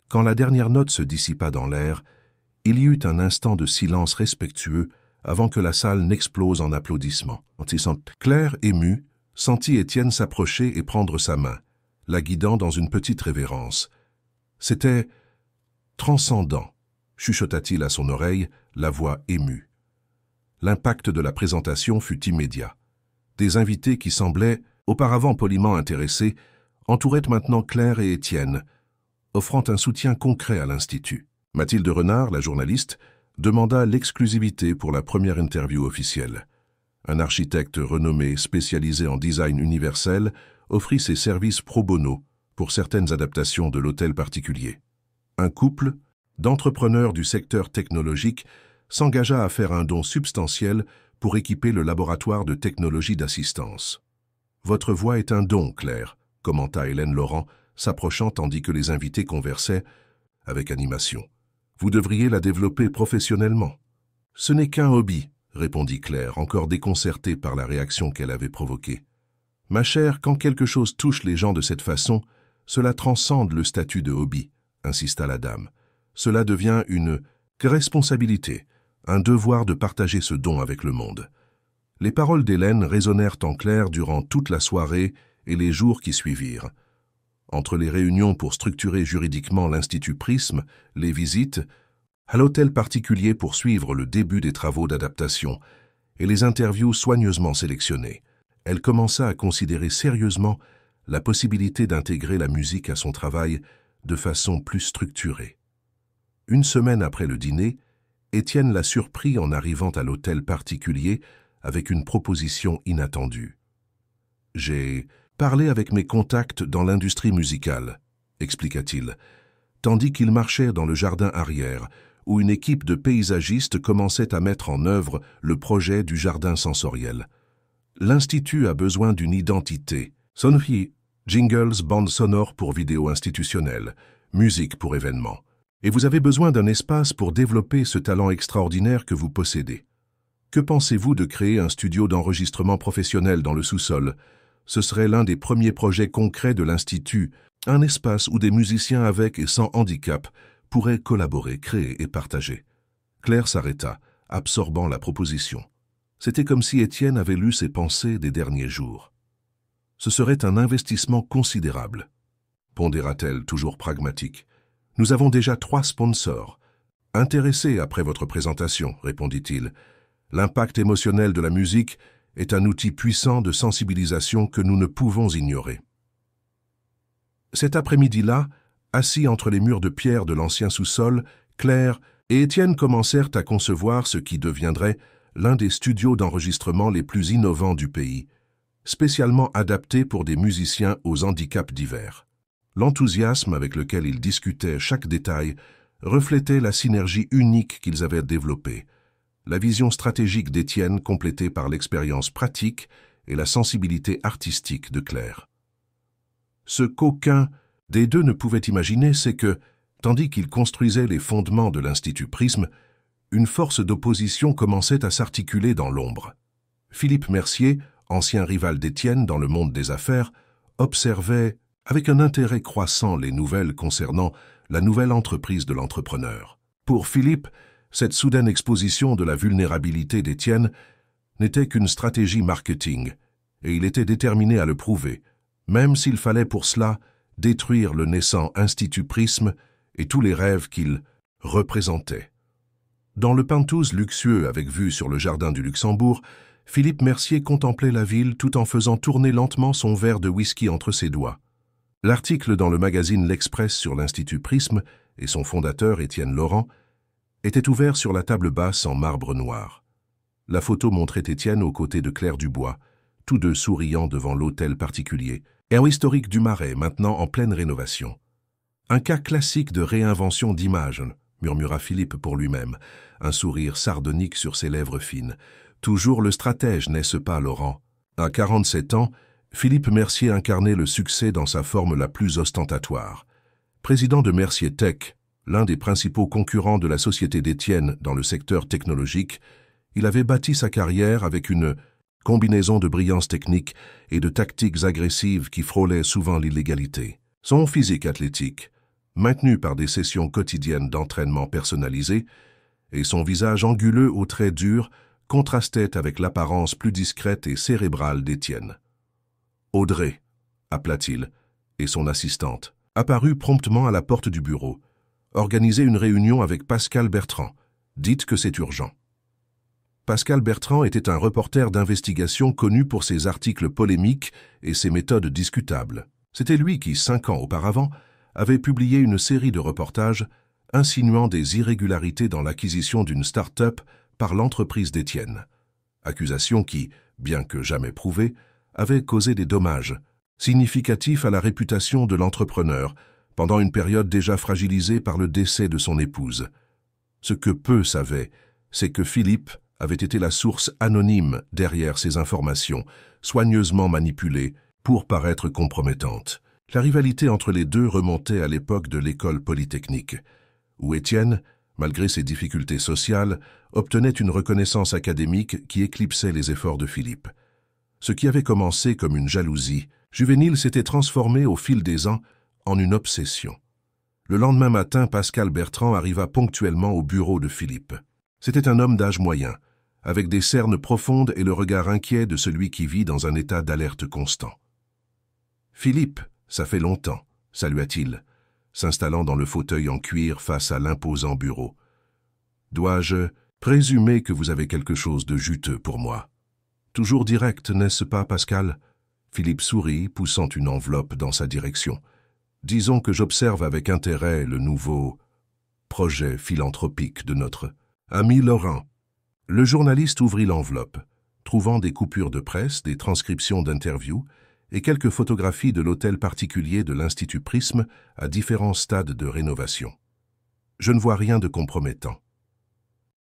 A: Quand la dernière note se dissipa dans l'air, il y eut un instant de silence respectueux avant que la salle n'explose en applaudissements. Claire, émue, sentit Étienne s'approcher et prendre sa main, la guidant dans une petite révérence. C'était transcendant, chuchota-t-il à son oreille, la voix émue. L'impact de la présentation fut immédiat. Des invités qui semblaient, auparavant poliment intéressés, entouraient maintenant Claire et Étienne, offrant un soutien concret à l'Institut. Mathilde Renard, la journaliste, demanda l'exclusivité pour la première interview officielle. Un architecte renommé spécialisé en design universel offrit ses services pro bono pour certaines adaptations de l'hôtel particulier. Un couple d'entrepreneurs du secteur technologique s'engagea à faire un don substantiel pour équiper le laboratoire de technologie d'assistance. « Votre voix est un don, Claire », commenta Hélène Laurent, s'approchant tandis que les invités conversaient avec animation. « Vous devriez la développer professionnellement. »« Ce n'est qu'un hobby, » répondit Claire, encore déconcertée par la réaction qu'elle avait provoquée. « Ma chère, quand quelque chose touche les gens de cette façon, cela transcende le statut de hobby, » insista la dame. « Cela devient une responsabilité, un devoir de partager ce don avec le monde. » Les paroles d'Hélène résonnèrent en Claire durant toute la soirée et les jours qui suivirent. Entre les réunions pour structurer juridiquement l'Institut Prisme, les visites, à l'hôtel particulier pour suivre le début des travaux d'adaptation et les interviews soigneusement sélectionnées, elle commença à considérer sérieusement la possibilité d'intégrer la musique à son travail de façon plus structurée. Une semaine après le dîner, Étienne la surprit en arrivant à l'hôtel particulier avec une proposition inattendue. « J'ai parlé avec mes contacts dans l'industrie musicale, » expliqua-t-il, tandis qu'il marchait dans le jardin arrière, où une équipe de paysagistes commençait à mettre en œuvre le projet du jardin sensoriel. L'Institut a besoin d'une identité. Sonnerie, jingles, bandes sonores pour vidéos institutionnelles, musique pour événements. Et vous avez besoin d'un espace pour développer ce talent extraordinaire que vous possédez. Que pensez-vous de créer un studio d'enregistrement professionnel dans le sous-sol? Ce serait l'un des premiers projets concrets de l'Institut, un espace où des musiciens avec et sans handicap pourraient collaborer, créer et partager. Claire s'arrêta, absorbant la proposition. C'était comme si Étienne avait lu ses pensées des derniers jours. Ce serait un investissement considérable, pondéra-t-elle, toujours pragmatique. Nous avons déjà 3 sponsors. Intéressés après votre présentation, répondit-il. L'impact émotionnel de la musique est un outil puissant de sensibilisation que nous ne pouvons ignorer. Cet après-midi-là, assis entre les murs de pierre de l'ancien sous-sol, Claire et Étienne commencèrent à concevoir ce qui deviendrait l'un des studios d'enregistrement les plus innovants du pays, spécialement adapté pour des musiciens aux handicaps divers. L'enthousiasme avec lequel ils discutaient chaque détail reflétait la synergie unique qu'ils avaient développée, la vision stratégique d'Étienne complétée par l'expérience pratique et la sensibilité artistique de Claire. Ce qu'aucun des deux ne pouvait imaginer, c'est que, tandis qu'ils construisaient les fondements de l'Institut Prisme, une force d'opposition commençait à s'articuler dans l'ombre. Philippe Mercier, ancien rival d'Étienne dans le monde des affaires, observait avec un intérêt croissant les nouvelles concernant la nouvelle entreprise de l'entrepreneur. Pour Philippe, cette soudaine exposition de la vulnérabilité d'Étienne n'était qu'une stratégie marketing, et il était déterminé à le prouver, même s'il fallait pour cela détruire le naissant Institut Prisme et tous les rêves qu'il représentait. Dans le penthouse luxueux avec vue sur le jardin du Luxembourg, Philippe Mercier contemplait la ville tout en faisant tourner lentement son verre de whisky entre ses doigts. L'article dans le magazine L'Express sur l'Institut Prisme et son fondateur, Étienne Laurent, était ouvert sur la table basse en marbre noir. La photo montrait Étienne aux côtés de Claire Dubois, tous deux souriant devant l'hôtel particulier, air historique du Marais, maintenant en pleine rénovation. Un cas classique de réinvention d'image, murmura Philippe pour lui-même, un sourire sardonique sur ses lèvres fines. Toujours le stratège, n'est-ce pas, Laurent? À 47 ans, Philippe Mercier incarnait le succès dans sa forme la plus ostentatoire. Président de Mercier Tech, l'un des principaux concurrents de la société d'Étienne dans le secteur technologique, il avait bâti sa carrière avec une combinaison de brillance technique et de tactiques agressives qui frôlaient souvent l'illégalité. Son physique athlétique, maintenu par des sessions quotidiennes d'entraînement personnalisées, et son visage anguleux aux traits durs contrastait avec l'apparence plus discrète et cérébrale d'Étienne. Audrey, appela-t-il, et son assistante, apparut promptement à la porte du bureau. Organisez une réunion avec Pascal Bertrand. Dites que c'est urgent. Pascal Bertrand était un reporter d'investigation connu pour ses articles polémiques et ses méthodes discutables. C'était lui qui, 5 ans auparavant, avait publié une série de reportages insinuant des irrégularités dans l'acquisition d'une start-up par l'entreprise d'Étienne. Accusation qui, bien que jamais prouvée, avait causé des dommages significatifs à la réputation de l'entrepreneur pendant une période déjà fragilisée par le décès de son épouse. Ce que peu savaient, c'est que Philippe avait été la source anonyme derrière ces informations, soigneusement manipulées pour paraître compromettantes. La rivalité entre les deux remontait à l'époque de l'école polytechnique, où Étienne, malgré ses difficultés sociales, obtenait une reconnaissance académique qui éclipsait les efforts de Philippe. Ce qui avait commencé comme une jalousie juvénile s'était transformé au fil des ans en une obsession. Le lendemain matin, Pascal Bertrand arriva ponctuellement au bureau de Philippe. C'était un homme d'âge moyen, avec des cernes profondes et le regard inquiet de celui qui vit dans un état d'alerte constant. « Philippe, ça fait longtemps », salua-t-il, s'installant dans le fauteuil en cuir face à l'imposant bureau. « Dois-je présumer que vous avez quelque chose de juteux pour moi ?»« Toujours direct, n'est-ce pas, Pascal ?» Philippe sourit, poussant une enveloppe dans sa direction. « Disons que j'observe avec intérêt le nouveau projet philanthropique de notre ami Laurent. » Le journaliste ouvrit l'enveloppe, trouvant des coupures de presse, des transcriptions d'interviews et quelques photographies de l'hôtel particulier de l'Institut Prisme à différents stades de rénovation. « Je ne vois rien de compromettant. »«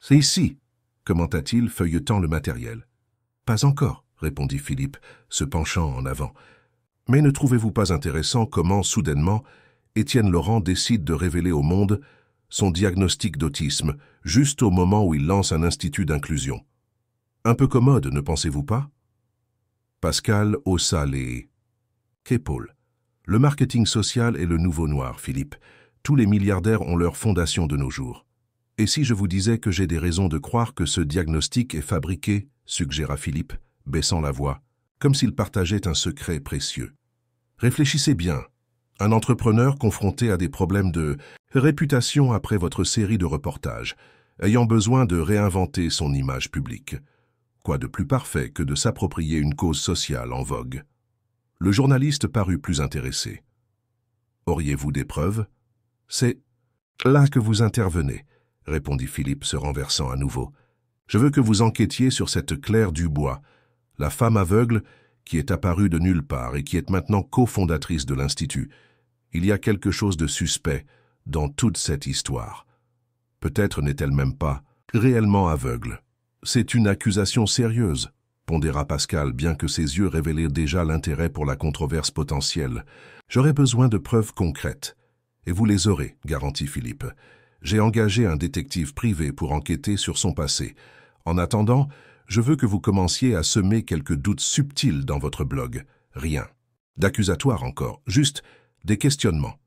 A: C'est ici, » commenta-t-il, feuilletant le matériel. « Pas encore, » répondit Philippe, se penchant en avant. « Mais ne trouvez-vous pas intéressant comment, soudainement, Étienne Laurent décide de révéler au monde son diagnostic d'autisme, juste au moment où il lance un institut d'inclusion. Un peu commode, ne pensez-vous pas? Pascal haussa les épaules. Le marketing social est le nouveau noir, Philippe. Tous les milliardaires ont leur fondation de nos jours. Et si je vous disais que j'ai des raisons de croire que ce diagnostic est fabriqué, suggéra Philippe, baissant la voix, comme s'il partageait un secret précieux. Réfléchissez bien. Un entrepreneur confronté à des problèmes de réputation après votre série de reportages, ayant besoin de réinventer son image publique. Quoi de plus parfait que de s'approprier une cause sociale en vogue? Le journaliste parut plus intéressé. Auriez-vous des preuves? C'est là que vous intervenez, répondit Philippe se renversant à nouveau. Je veux que vous enquêtiez sur cette Claire Dubois, la femme aveugle qui est apparue de nulle part et qui est maintenant cofondatrice de l'Institut. Il y a quelque chose de suspect dans toute cette histoire. Peut-être n'est-elle même pas réellement aveugle. C'est une accusation sérieuse, pondéra Pascal, bien que ses yeux révélaient déjà l'intérêt pour la controverse potentielle. J'aurai besoin de preuves concrètes. Et vous les aurez, garantit Philippe. J'ai engagé un détective privé pour enquêter sur son passé. En attendant, je veux que vous commenciez à semer quelques doutes subtils dans votre blog. Rien d'accusatoire encore, juste des questionnements.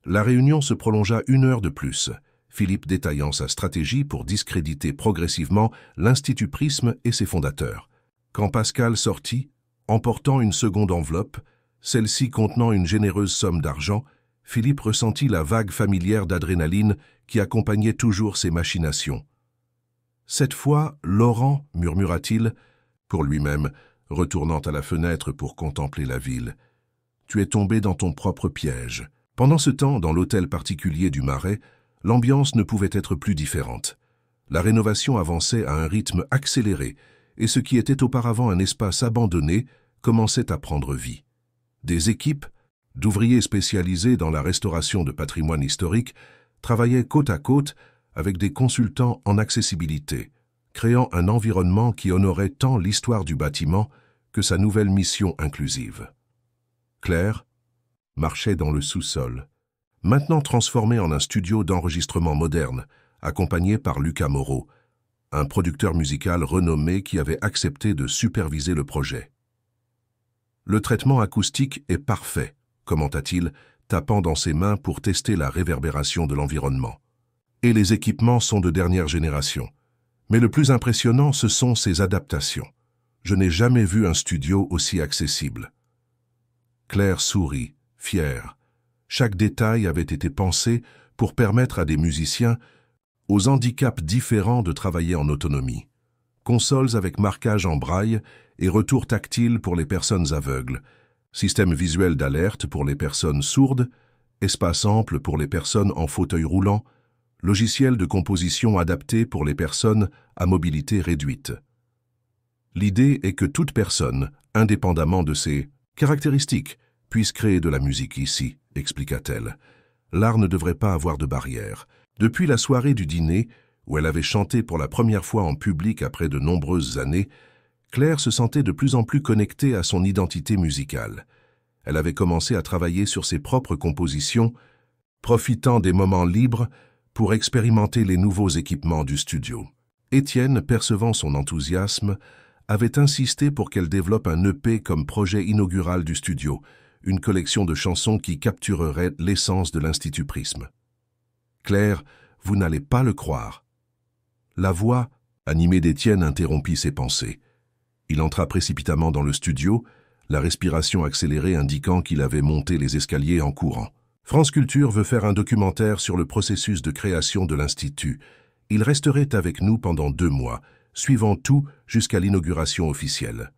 A: La réunion se prolongea 1 heure de plus, Philippe détaillant sa stratégie pour discréditer progressivement l'Institut Prisme et ses fondateurs. Quand Pascal sortit, emportant une seconde enveloppe, celle-ci contenant une généreuse somme d'argent, Philippe ressentit la vague familière d'adrénaline qui accompagnait toujours ses machinations. « Cette fois, Laurent, murmura-t-il, pour lui-même, retournant à la fenêtre pour contempler la ville. Tu es tombé dans ton propre piège. » Pendant ce temps, dans l'hôtel particulier du Marais, l'ambiance ne pouvait être plus différente. La rénovation avançait à un rythme accéléré, et ce qui était auparavant un espace abandonné commençait à prendre vie. Des équipes, d'ouvriers spécialisés dans la restauration de patrimoine historique, travaillaient côte à côte avec des consultants en accessibilité, créant un environnement qui honorait tant l'histoire du bâtiment que sa nouvelle mission inclusive. Claire marchait dans le sous-sol, maintenant transformé en un studio d'enregistrement moderne, accompagné par Lucas Moreau, un producteur musical renommé qui avait accepté de superviser le projet. « Le traitement acoustique est parfait », commenta-t-il, tapant dans ses mains pour tester la réverbération de l'environnement. « Et les équipements sont de dernière génération. Mais le plus impressionnant, ce sont ses adaptations. Je n'ai jamais vu un studio aussi accessible. » Claire sourit, fière. Chaque détail avait été pensé pour permettre à des musiciens aux handicaps différents de travailler en autonomie. Consoles avec marquage en braille et retour tactile pour les personnes aveugles, système visuel d'alerte pour les personnes sourdes, espace ample pour les personnes en fauteuil roulant, logiciel de composition adapté pour les personnes à mobilité réduite. L'idée est que toute personne, indépendamment de ses caractéristiques, puisse créer de la musique ici, expliqua-t-elle. L'art ne devrait pas avoir de barrière. Depuis la soirée du dîner, où elle avait chanté pour la première fois en public après de nombreuses années, Claire se sentait de plus en plus connectée à son identité musicale. Elle avait commencé à travailler sur ses propres compositions, profitant des moments libres pour expérimenter les nouveaux équipements du studio. Étienne, percevant son enthousiasme, avait insisté pour qu'elle développe un EP comme projet inaugural du studio, une collection de chansons qui capturerait l'essence de l'Institut Prisme. Claire, vous n'allez pas le croire. La voix, animée d'Étienne, interrompit ses pensées. Il entra précipitamment dans le studio, la respiration accélérée indiquant qu'il avait monté les escaliers en courant. France Culture veut faire un documentaire sur le processus de création de l'Institut. Il resterait avec nous pendant 2 mois, suivant tout jusqu'à l'inauguration officielle.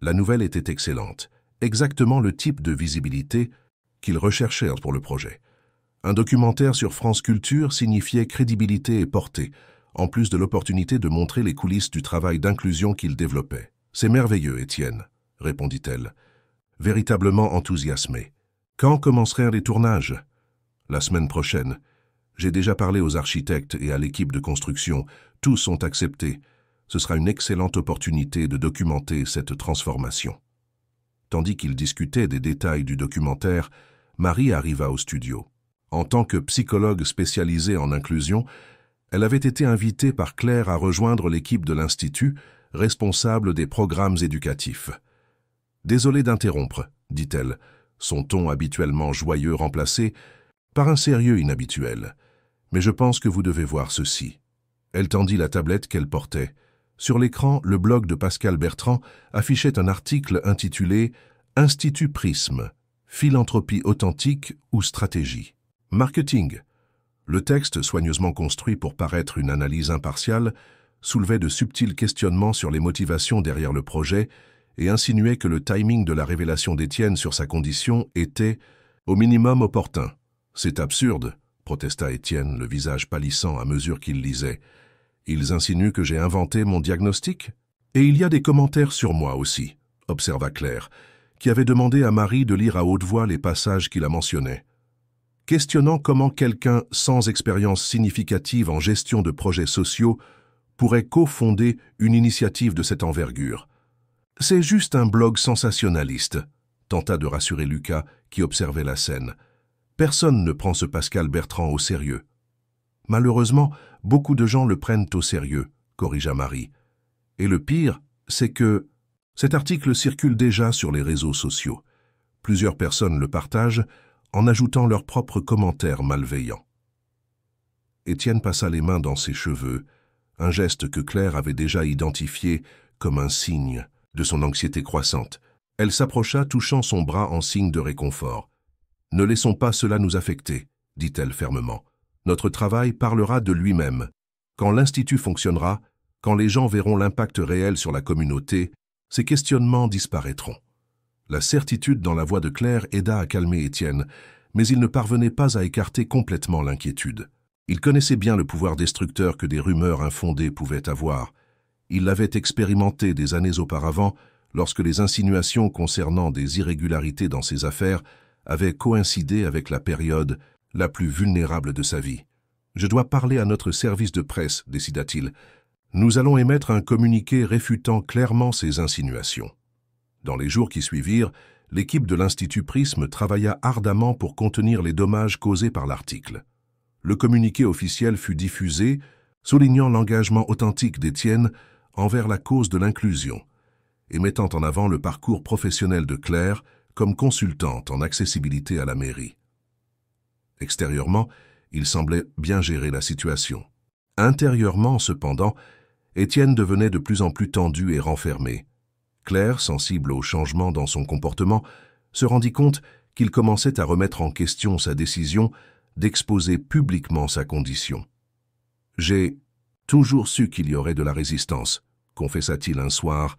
A: La nouvelle était excellente, exactement le type de visibilité qu'il recherchait pour le projet. Un documentaire sur France Culture signifiait crédibilité et portée, en plus de l'opportunité de montrer les coulisses du travail d'inclusion qu'il développait. « C'est merveilleux, Étienne », répondit-elle, véritablement enthousiasmée. « Quand commenceraient les tournages ?»« La semaine prochaine. J'ai déjà parlé aux architectes et à l'équipe de construction. Tous ont accepté. Ce sera une excellente opportunité de documenter cette transformation. » Tandis qu'ils discutaient des détails du documentaire, Marie arriva au studio. En tant que psychologue spécialisée en inclusion, elle avait été invitée par Claire à rejoindre l'équipe de l'Institut responsable des programmes éducatifs. « Désolé d'interrompre, dit-elle, son ton habituellement joyeux remplacé par un sérieux inhabituel. Mais je pense que vous devez voir ceci. » Elle tendit la tablette qu'elle portait. Sur l'écran, le blog de Pascal Bertrand affichait un article intitulé « Institut Prisme, philanthropie authentique ou stratégie ». Marketing. Le texte, soigneusement construit pour paraître une analyse impartiale, soulevait de subtils questionnements sur les motivations derrière le projet et insinuait que le timing de la révélation d'Étienne sur sa condition était au minimum opportun. « C'est absurde », protesta Étienne, le visage pâlissant à mesure qu'il lisait. « Ils insinuent que j'ai inventé mon diagnostic ? Et il y a des commentaires sur moi aussi, » observa Claire, qui avait demandé à Marie de lire à haute voix les passages qui la mentionnaient. Questionnant comment quelqu'un sans expérience significative en gestion de projets sociaux pourrait cofonder une initiative de cette envergure. « C'est juste un blog sensationnaliste », tenta de rassurer Lucas, qui observait la scène. « Personne ne prend ce Pascal Bertrand au sérieux. »« Malheureusement, beaucoup de gens le prennent au sérieux, » corrigea Marie. « Et le pire, c'est que cet article circule déjà sur les réseaux sociaux. Plusieurs personnes le partagent en ajoutant leurs propres commentaires malveillants. » Étienne passa les mains dans ses cheveux, un geste que Claire avait déjà identifié comme un signe de son anxiété croissante. Elle s'approcha, touchant son bras en signe de réconfort. « Ne laissons pas cela nous affecter, » dit-elle fermement. « Notre travail parlera de lui-même. Quand l'Institut fonctionnera, quand les gens verront l'impact réel sur la communauté, ces questionnements disparaîtront. » La certitude dans la voix de Claire aida à calmer Étienne, mais il ne parvenait pas à écarter complètement l'inquiétude. Il connaissait bien le pouvoir destructeur que des rumeurs infondées pouvaient avoir. Il l'avait expérimenté des années auparavant, lorsque les insinuations concernant des irrégularités dans ses affaires avaient coïncidé avec la période la plus vulnérable de sa vie. « Je dois parler à notre service de presse », décida-t-il. « Nous allons émettre un communiqué réfutant clairement ces insinuations. » Dans les jours qui suivirent, l'équipe de l'Institut Prisme travailla ardemment pour contenir les dommages causés par l'article. Le communiqué officiel fut diffusé, soulignant l'engagement authentique d'Étienne envers la cause de l'inclusion et mettant en avant le parcours professionnel de Claire comme consultante en accessibilité à la mairie. Extérieurement, il semblait bien gérer la situation. Intérieurement, cependant, Étienne devenait de plus en plus tendu et renfermé. Claire, sensible au changement dans son comportement, se rendit compte qu'il commençait à remettre en question sa décision d'exposer publiquement sa condition. « J'ai toujours su qu'il y aurait de la résistance », confessa-t-il un soir,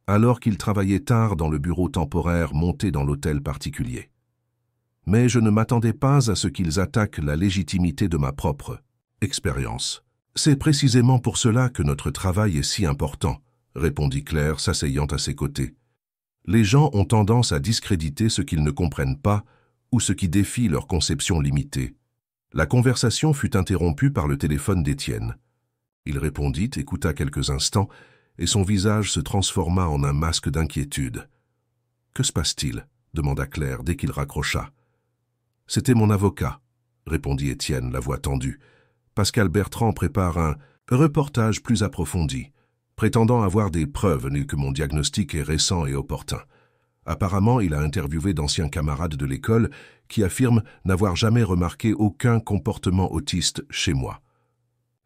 A: alors qu'il travaillait tard dans le bureau temporaire monté dans l'hôtel particulier. « Mais je ne m'attendais pas à ce qu'ils attaquent la légitimité de ma propre expérience. C'est précisément pour cela que notre travail est si important, » répondit Claire, s'asseyant à ses côtés. « Les gens ont tendance à discréditer ce qu'ils ne comprennent pas ou ce qui défie leur conception limitée. » La conversation fut interrompue par le téléphone d'Étienne. Il répondit, écouta quelques instants, et son visage se transforma en un masque d'inquiétude. « Que se passe-t-il » demanda Claire dès qu'il raccrocha. « C'était mon avocat, » répondit Étienne, la voix tendue. « Pascal Bertrand prépare un reportage plus approfondi, prétendant avoir des preuves que mon diagnostic est récent et opportun. Apparemment, il a interviewé d'anciens camarades de l'école qui affirment n'avoir jamais remarqué aucun comportement autiste chez moi. »«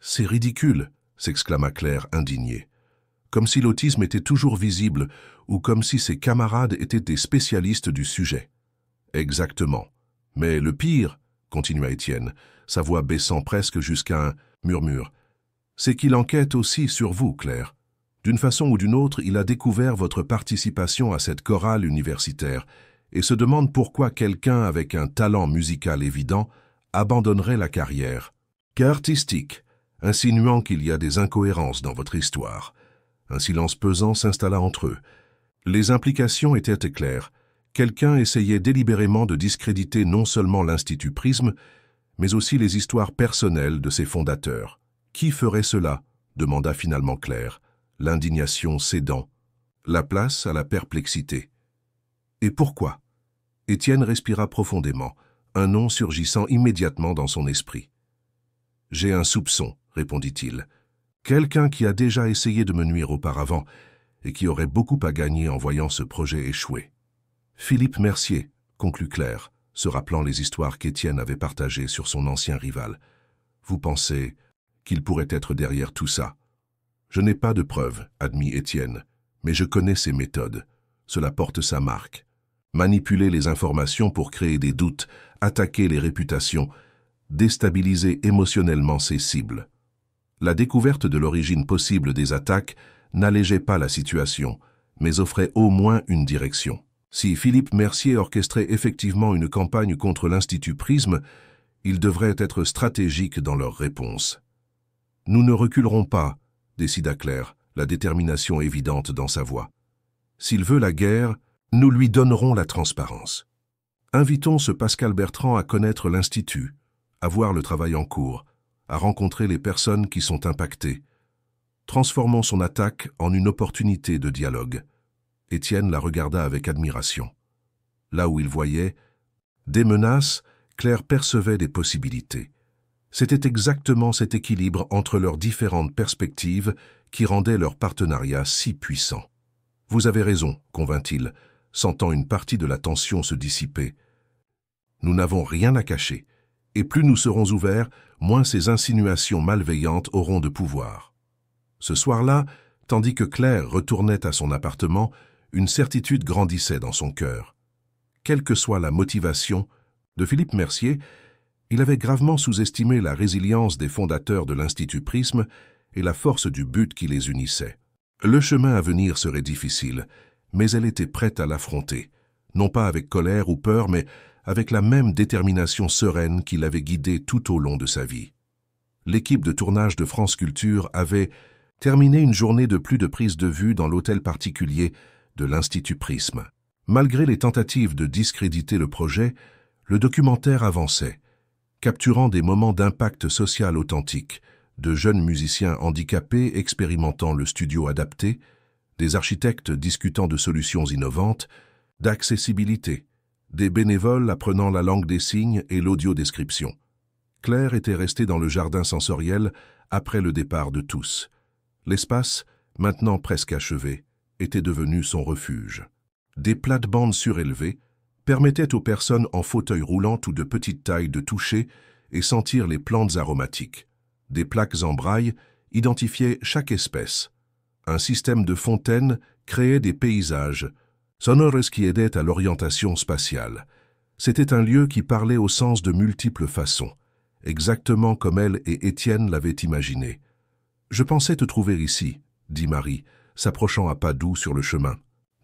A: C'est ridicule !» s'exclama Claire, indignée. « Comme si l'autisme était toujours visible ou comme si ses camarades étaient des spécialistes du sujet. »« Exactement. Mais le pire, » continua Étienne, sa voix baissant presque jusqu'à un murmure, « c'est qu'il enquête aussi sur vous, Claire. D'une façon ou d'une autre, il a découvert votre participation à cette chorale universitaire et se demande pourquoi quelqu'un avec un talent musical évident abandonnerait la carrière artistique, insinuant qu'il y a des incohérences dans votre histoire. » Un silence pesant s'installa entre eux. Les implications étaient claires. Quelqu'un essayait délibérément de discréditer non seulement l'Institut Prisme, mais aussi les histoires personnelles de ses fondateurs. « Qui ferait cela ?» demanda finalement Claire, l'indignation cédant, la place à la perplexité. « Et pourquoi ?» Étienne respira profondément, un nom surgissant immédiatement dans son esprit. « J'ai un soupçon, » répondit-il. Quelqu'un qui a déjà essayé de me nuire auparavant et qui aurait beaucoup à gagner en voyant ce projet échouer. Philippe Mercier, conclut Claire, se rappelant les histoires qu'Étienne avait partagées sur son ancien rival. Vous pensez qu'il pourrait être derrière tout ça? Je n'ai pas de preuves, admit Étienne, mais je connais ses méthodes. Cela porte sa marque. Manipuler les informations pour créer des doutes, attaquer les réputations, déstabiliser émotionnellement ses cibles. La découverte de l'origine possible des attaques n'allégeait pas la situation, mais offrait au moins une direction. Si Philippe Mercier orchestrait effectivement une campagne contre l'Institut Prisme, ils devraient être stratégiques dans leur réponse. Nous ne reculerons pas, décida Claire, la détermination évidente dans sa voix. S'il veut la guerre, nous lui donnerons la transparence. Invitons ce Pascal Bertrand à connaître l'Institut, à voir le travail en cours, à rencontrer les personnes qui sont impactées. Transformons son attaque en une opportunité de dialogue. Étienne la regarda avec admiration. Là où il voyait des menaces, Claire percevait des possibilités. C'était exactement cet équilibre entre leurs différentes perspectives qui rendait leur partenariat si puissant. « Vous avez raison, convint-il, sentant une partie de la tension se dissiper. Nous n'avons rien à cacher, et plus nous serons ouverts, moins ces insinuations malveillantes auront de pouvoir. » Ce soir-là, tandis que Claire retournait à son appartement, une certitude grandissait dans son cœur. Quelle que soit la motivation de Philippe Mercier, il avait gravement sous-estimé la résilience des fondateurs de l'Institut Prisme et la force du but qui les unissait. Le chemin à venir serait difficile, mais elle était prête à l'affronter, non pas avec colère ou peur, mais avec la même détermination sereine qui l'avait guidée tout au long de sa vie. L'équipe de tournage de France Culture avait terminé une journée de plus de prise de vue dans l'hôtel particulier de l'Institut Prisme. Malgré les tentatives de discréditer le projet, le documentaire avançait, capturant des moments d'impact social authentique, de jeunes musiciens handicapés expérimentant le studio adapté, des architectes discutant de solutions innovantes, d'accessibilité, des bénévoles apprenant la langue des signes et l'audiodescription. Claire était restée dans le jardin sensoriel après le départ de tous. L'espace, maintenant presque achevé, était devenu son refuge. Des plates-bandes surélevées permettaient aux personnes en fauteuil roulant ou de petite taille de toucher et sentir les plantes aromatiques. Des plaques en braille identifiaient chaque espèce. Un système de fontaines créait des paysages, sonores qui aidaient à l'orientation spatiale. C'était un lieu qui parlait au sens de multiples façons, exactement comme elle et Étienne l'avaient imaginé. « Je pensais te trouver ici, » dit Marie, s'approchant à pas doux sur le chemin.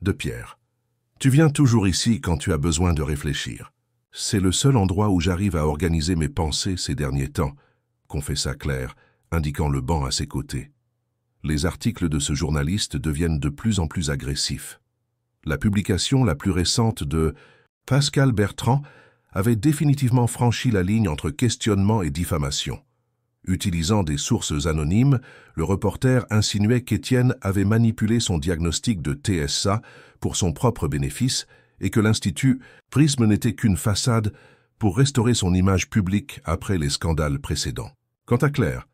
A: De Pierre. « Tu viens toujours ici quand tu as besoin de réfléchir. C'est le seul endroit où j'arrive à organiser mes pensées ces derniers temps, » confessa Claire, indiquant le banc à ses côtés. Les articles de ce journaliste deviennent de plus en plus agressifs. La publication la plus récente de Pascal Bertrand avait définitivement franchi la ligne entre questionnement et diffamation. Utilisant des sources anonymes, le reporter insinuait qu'Étienne avait manipulé son diagnostic de TSA pour son propre bénéfice et que l'Institut Prisme n'était qu'une façade pour restaurer son image publique après les scandales précédents. Quant à Claire,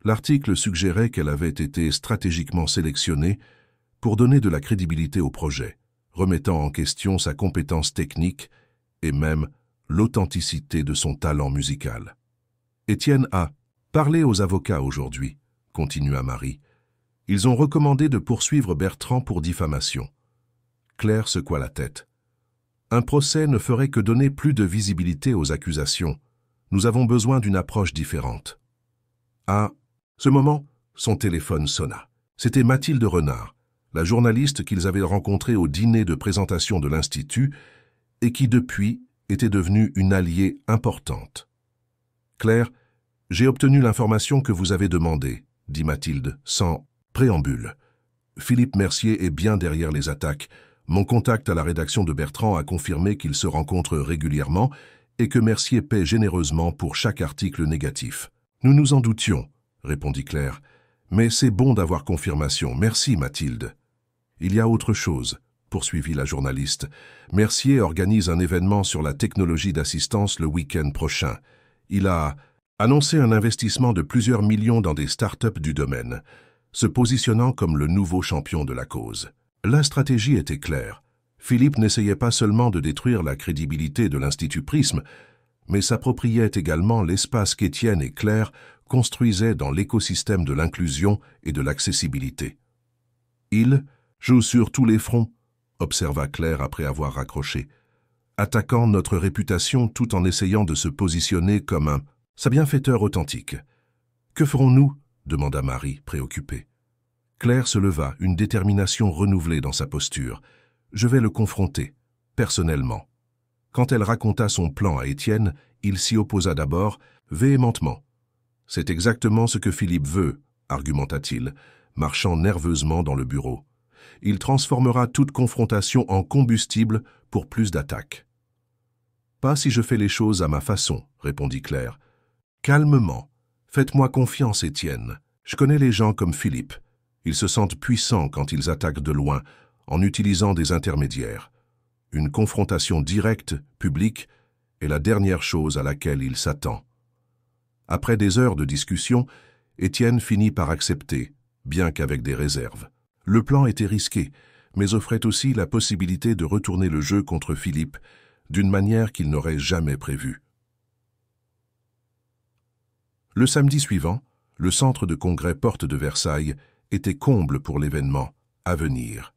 A: l'article suggérait qu'elle avait été stratégiquement sélectionnée pour donner de la crédibilité au projet, remettant en question sa compétence technique et même l'authenticité de son talent musical. Étienne a parlé aux avocats aujourd'hui, continua Marie. Ils ont recommandé de poursuivre Bertrand pour diffamation. Claire secoua la tête. Un procès ne ferait que donner plus de visibilité aux accusations. Nous avons besoin d'une approche différente. À ce moment, son téléphone sonna. C'était Mathilde Renard, la journaliste qu'ils avaient rencontrée au dîner de présentation de l'Institut et qui, depuis, était devenue une alliée importante. « Claire, j'ai obtenu l'information que vous avez demandée, » dit Mathilde, sans préambule. « Philippe Mercier est bien derrière les attaques. Mon contact à la rédaction de Bertrand a confirmé qu'ils se rencontrent régulièrement et que Mercier paie généreusement pour chaque article négatif. »« Nous nous en doutions, » répondit Claire. « Mais c'est bon d'avoir confirmation. Merci, Mathilde. »« Il y a autre chose, » poursuivit la journaliste. « Mercier organise un événement sur la technologie d'assistance le week-end prochain. Il a annonçait un investissement de plusieurs millions dans des start-up du domaine, se positionnant comme le nouveau champion de la cause. La stratégie était claire. Philippe n'essayait pas seulement de détruire la crédibilité de l'Institut Prism, mais s'appropriait également l'espace qu'Étienne et Claire construisaient dans l'écosystème de l'inclusion et de l'accessibilité. « Il joue sur tous les fronts », observa Claire après avoir raccroché, attaquant notre réputation tout en essayant de se positionner comme un « bienfaiteur authentique ». « Que ferons-nous » demanda Marie, préoccupée. Claire se leva, une détermination renouvelée dans sa posture. « Je vais le confronter, personnellement. » Quand elle raconta son plan à Étienne, il s'y opposa d'abord, véhémentement. « C'est exactement ce que Philippe veut, » argumenta-t-il, marchant nerveusement dans le bureau. « Il transformera toute confrontation en combustible pour plus d'attaques. »« Pas si je fais les choses à ma façon, » répondit Claire. « Calmement. Faites-moi confiance, Étienne. Je connais les gens comme Philippe. Ils se sentent puissants quand ils attaquent de loin, en utilisant des intermédiaires. Une confrontation directe, publique, est la dernière chose à laquelle il s'attend. » Après des heures de discussion, Étienne finit par accepter, bien qu'avec des réserves. Le plan était risqué, mais offrait aussi la possibilité de retourner le jeu contre Philippe d'une manière qu'il n'aurait jamais prévue. Le samedi suivant, le centre de congrès Porte de Versailles était comble pour l'événement à venir.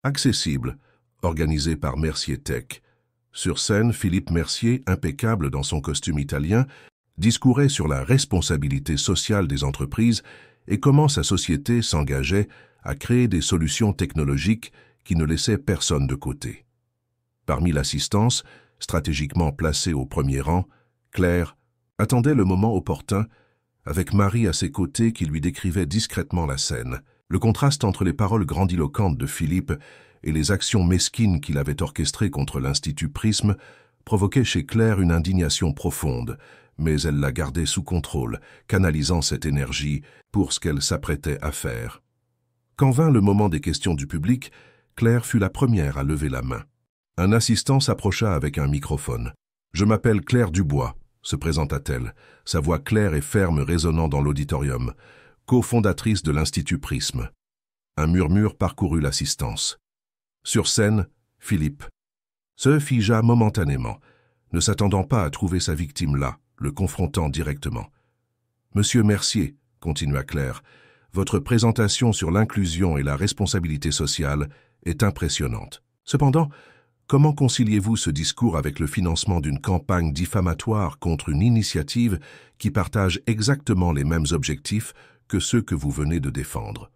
A: Accessible, organisé par Mercier Tech. Sur scène, Philippe Mercier, impeccable dans son costume italien, discourait sur la responsabilité sociale des entreprises et comment sa société s'engageait à créer des solutions technologiques qui ne laissaient personne de côté. Parmi l'assistance, stratégiquement placée au premier rang, Claire attendait le moment opportun, avec Marie à ses côtés qui lui décrivait discrètement la scène. Le contraste entre les paroles grandiloquentes de Philippe et les actions mesquines qu'il avait orchestrées contre l'Institut Prism provoquait chez Claire une indignation profonde, mais elle la gardait sous contrôle, canalisant cette énergie pour ce qu'elle s'apprêtait à faire. Quand vint le moment des questions du public, Claire fut la première à lever la main. Un assistant s'approcha avec un microphone. « Je m'appelle Claire Dubois », se présenta-t-elle, sa voix claire et ferme résonnant dans l'auditorium, cofondatrice de l'Institut Prism. Un murmure parcourut l'assistance. Sur scène, Philippe se figea momentanément, ne s'attendant pas à trouver sa victime là, le confrontant directement. « Monsieur Mercier, » continua Claire, « votre présentation sur l'inclusion et la responsabilité sociale est impressionnante. Cependant, comment conciliez-vous ce discours avec le financement d'une campagne diffamatoire contre une initiative qui partage exactement les mêmes objectifs que ceux que vous venez de défendre ?»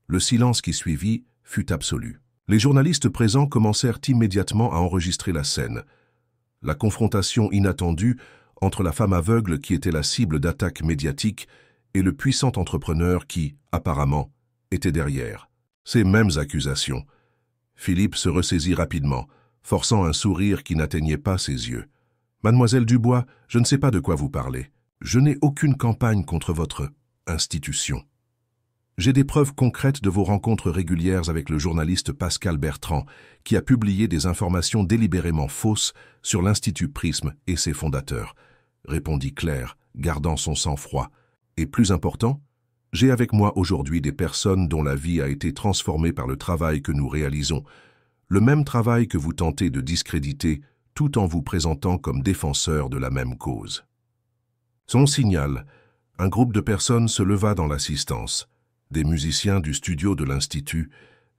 A: Le silence qui suivit fut absolu. Les journalistes présents commencèrent immédiatement à enregistrer la scène. La confrontation inattendue entre la femme aveugle qui était la cible d'attaques médiatiques et le puissant entrepreneur qui, apparemment, était derrière. Ces mêmes accusations. Philippe se ressaisit rapidement, forçant un sourire qui n'atteignait pas ses yeux. « Mademoiselle Dubois, je ne sais pas de quoi vous parlez. Je n'ai aucune campagne contre votre institution. J'ai des preuves concrètes de vos rencontres régulières avec le journaliste Pascal Bertrand, qui a publié des informations délibérément fausses sur l'Institut Prism et ses fondateurs, » répondit Claire, gardant son sang-froid. « Et plus important, j'ai avec moi aujourd'hui des personnes dont la vie a été transformée par le travail que nous réalisons, le même travail que vous tentez de discréditer tout en vous présentant comme défenseur de la même cause. » Son signal, un groupe de personnes se leva dans l'assistance, des musiciens du studio de l'Institut,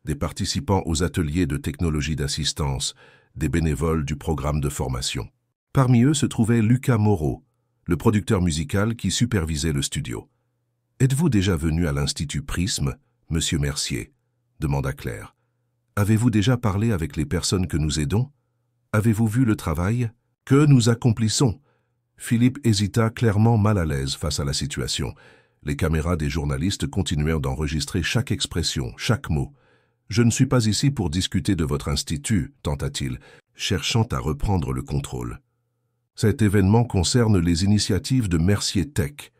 A: des participants aux ateliers de technologie d'assistance, des bénévoles du programme de formation. Parmi eux se trouvait Lucas Moreau, le producteur musical qui supervisait le studio. « Êtes-vous déjà venu à l'Institut Prism, Monsieur Mercier ?» demanda Claire. « Avez-vous déjà parlé avec les personnes que nous aidons? Avez-vous vu le travail que nous accomplissons ?» Philippe hésita, clairement mal à l'aise face à la situation. Les caméras des journalistes continuèrent d'enregistrer chaque expression, chaque mot. « Je ne suis pas ici pour discuter de votre institut, » tenta-t-il, cherchant à reprendre le contrôle. « Cet événement concerne les initiatives de Mercier Tech. »«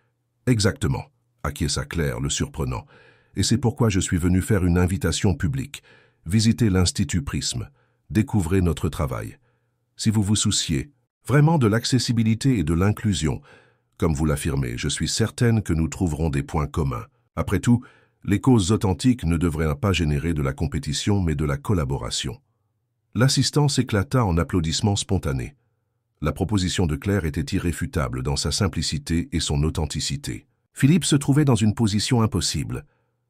A: Exactement, » acquiesça Claire, le surprenant. « Et c'est pourquoi je suis venu faire une invitation publique. Visitez l'Institut Prism. Découvrez notre travail. Si vous vous souciez vraiment de l'accessibilité et de l'inclusion, Comme vous l'affirmez, je suis certaine que nous trouverons des points communs. Après tout, les causes authentiques ne devraient pas générer de la compétition, mais de la collaboration. » L'assistance éclata en applaudissements spontanés. La proposition de Claire était irréfutable dans sa simplicité et son authenticité. Philippe se trouvait dans une position impossible.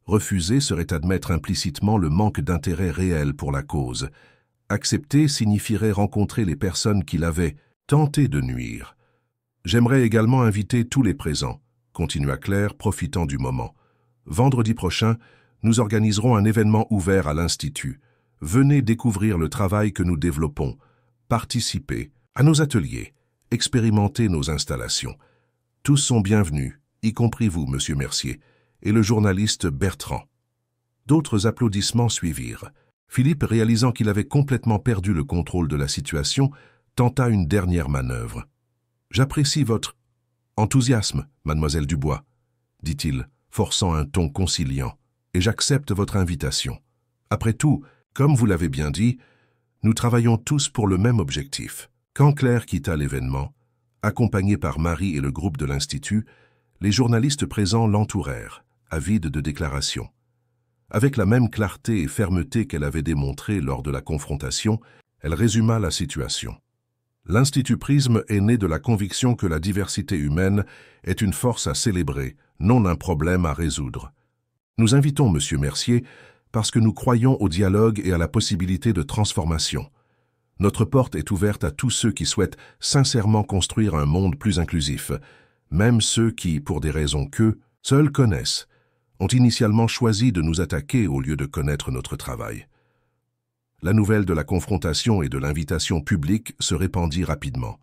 A: Refuser serait admettre implicitement le manque d'intérêt réel pour la cause. Accepter signifierait rencontrer les personnes qui l'avaient tenté de nuire. « J'aimerais également inviter tous les présents, » continua Claire, profitant du moment. « Vendredi prochain, nous organiserons un événement ouvert à l'Institut. Venez découvrir le travail que nous développons, participer à nos ateliers, expérimenter nos installations. Tous sont bienvenus, y compris vous, Monsieur Mercier, et le journaliste Bertrand. » D'autres applaudissements suivirent. Philippe, réalisant qu'il avait complètement perdu le contrôle de la situation, tenta une dernière manœuvre. « J'apprécie votre enthousiasme, mademoiselle Dubois, » dit-il, forçant un ton conciliant, « et j'accepte votre invitation. Après tout, comme vous l'avez bien dit, nous travaillons tous pour le même objectif. » Quand Claire quitta l'événement, accompagnée par Marie et le groupe de l'Institut, les journalistes présents l'entourèrent, avides de déclarations. Avec la même clarté et fermeté qu'elle avait démontrée lors de la confrontation, elle résuma la situation. L'Institut Prisme est né de la conviction que la diversité humaine est une force à célébrer, non un problème à résoudre. Nous invitons Monsieur Mercier parce que nous croyons au dialogue et à la possibilité de transformation. Notre porte est ouverte à tous ceux qui souhaitent sincèrement construire un monde plus inclusif, même ceux qui, pour des raisons qu'eux seuls connaissent, ont initialement choisi de nous attaquer au lieu de connaître notre travail. La nouvelle de la confrontation et de l'invitation publique se répandit rapidement.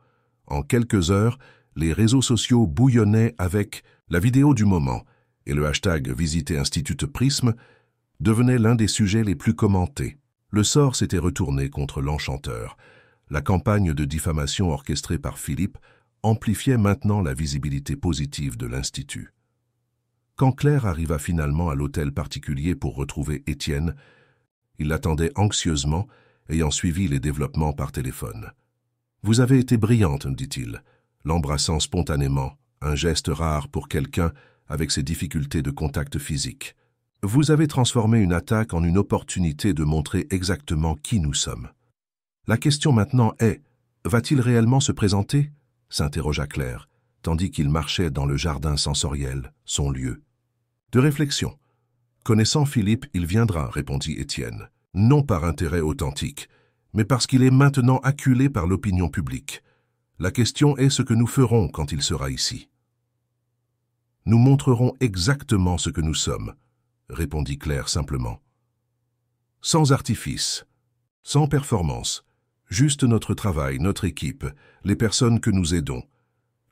A: En quelques heures, les réseaux sociaux bouillonnaient avec la vidéo du moment et le hashtag Visiter Institut Prisme devenait l'un des sujets les plus commentés. Le sort s'était retourné contre l'enchanteur. La campagne de diffamation orchestrée par Philippe amplifiait maintenant la visibilité positive de l'Institut. Quand Claire arriva finalement à l'hôtel particulier pour retrouver Étienne, il l'attendait anxieusement, ayant suivi les développements par téléphone. « Vous avez été brillante, » dit-il, l'embrassant spontanément, un geste rare pour quelqu'un avec ses difficultés de contact physique. « Vous avez transformé une attaque en une opportunité de montrer exactement qui nous sommes. » La question maintenant est, va-t-il réellement se présenter ? S'interrogea Claire, tandis qu'il marchait dans le jardin sensoriel, son lieu. De réflexion. Connaissant Philippe, il viendra, répondit Étienne, non par intérêt authentique, mais parce qu'il est maintenant acculé par l'opinion publique. La question est ce que nous ferons quand il sera ici. Nous montrerons exactement ce que nous sommes, répondit Claire simplement. Sans artifice, sans performance, juste notre travail, notre équipe, les personnes que nous aidons.